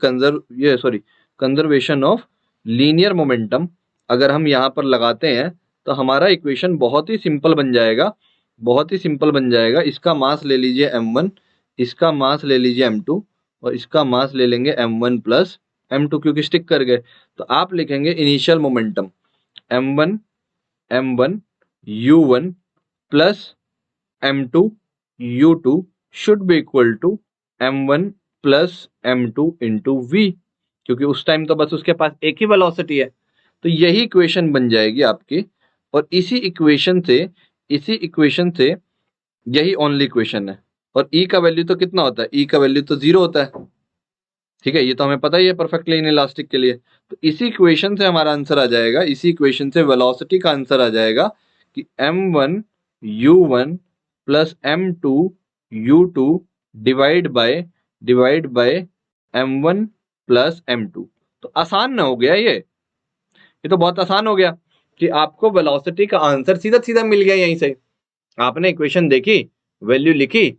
कंजर्वेशन ऑफ लीनियर मोमेंटम अगर हम यहाँ पर लगाते हैं, तो हमारा इक्वेशन बहुत ही सिंपल बन जाएगा, बहुत ही सिंपल बन जाएगा। इसका मास ले लीजिए m1, इसका मास ले लीजिए m2, और इसका मास ले लेंगे m1 प्लस m2, क्योंकि स्टिक कर गए, तो आप लिखेंगे initial momentum m1 u1 plus m2 u2 should be equal to m1 plus m2 into v, क्योंकि उस टाइम तो बस उसके पास एक ही वेलोसिटी है। तो यही इक्वेशन बन जाएगी आपकी, और इसी इक्वेशन से यही ओनली इक्वेशन है। और E का वैल्यू तो कितना होता है, E का वैल्यू तो 0 होता है, ठीक है, ये तो हमें पता ही है परफेक्टली इनइलास्टिक के लिए। तो इसी इक्वेशन से हमारा आंसर आ जाएगा, इसी इक्वेशन से वेलोसिटी का आंसर आ जाएगा कि m1 u1 plus m2 u2 divide by m1 plus m2। तो आसान ना हो गया ये तो बहुत आसान हो गया कि आपको वेलोसिटी का आंसर सीधा सीधा मिल गया यहीं से। आपने इक्वेशन देखी, वैल्यू लिखी,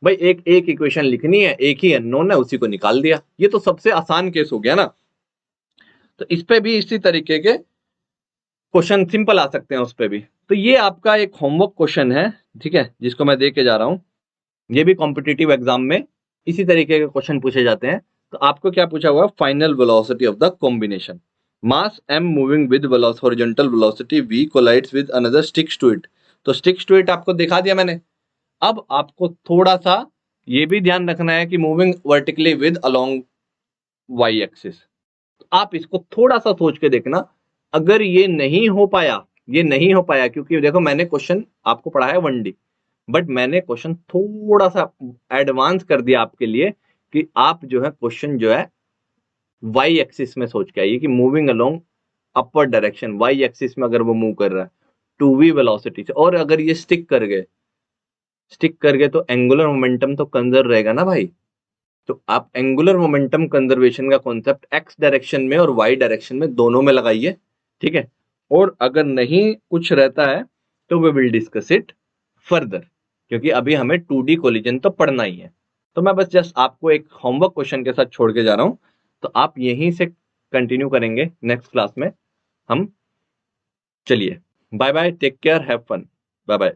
भाई एक इक्वेशन लिखनी है, एक ही अननोन है, उसी को निकाल दिया। ये तो सबसे आसान केस हो गया ना। तो इस पे भी इसी तरीके के क्वेश्चन सिंपल आ सकते हैं उस पे भी। तो ये आपका एक होमवर्क क्वेश्चन है, ठीक है, जिसको मैं दे के जा रहा हूं। ये भी कॉम्पिटिटिव एग्जाम में इसी तरीके के क्वेश्चन पूछे जाते हैं। तो आपको क्या पूछा हुआ, final velocity of the combination, mass m moving with horizontal velocity v collides with another sticks to it. तो स्टिक्स टू इट आपको दिखा दिया मैंने। अब आपको थोड़ा सा ये भी ध्यान रखना है कि moving vertically with along y axis. आप इसको थोड़ा सा सोच के देखना, अगर ये नहीं हो पाया, क्योंकि देखो मैंने क्वेश्चन आपको पढ़ाया 1D, बट मैंने क्वेश्चन थोड़ा सा एडवांस कर दिया आपके लिए कि आप जो है क्वेश्चन जो है y एक्सिस में सोच के आइए कि moving along upper direction, y axis में अगर वो मूव कर रहा है 2v वेलोसिटी से, और अगर ये स्टिक कर गए तो एंगुलर मोमेंटम तो कंजर्व रहेगा ना भाई। तो आप एंगुलर मोमेंटम कंजर्वेशन का कॉन्सेप्ट x डायरेक्शन में और y डायरेक्शन में दोनों में लगाइए, ठीक है। और अगर नहीं कुछ रहता है तो we will discuss it further, क्योंकि अभी हमें 2D कोलिजन तो पढ़ना ही है। तो मैं बस जस्ट आपको एक होमवर्क क्वेश्चन के साथ छोड़ के जा रहा हूं, तो आप यहीं से कंटिन्यू करेंगे नेक्स्ट क्लास में हम। चलिए bye bye, take care, have fun, bye bye.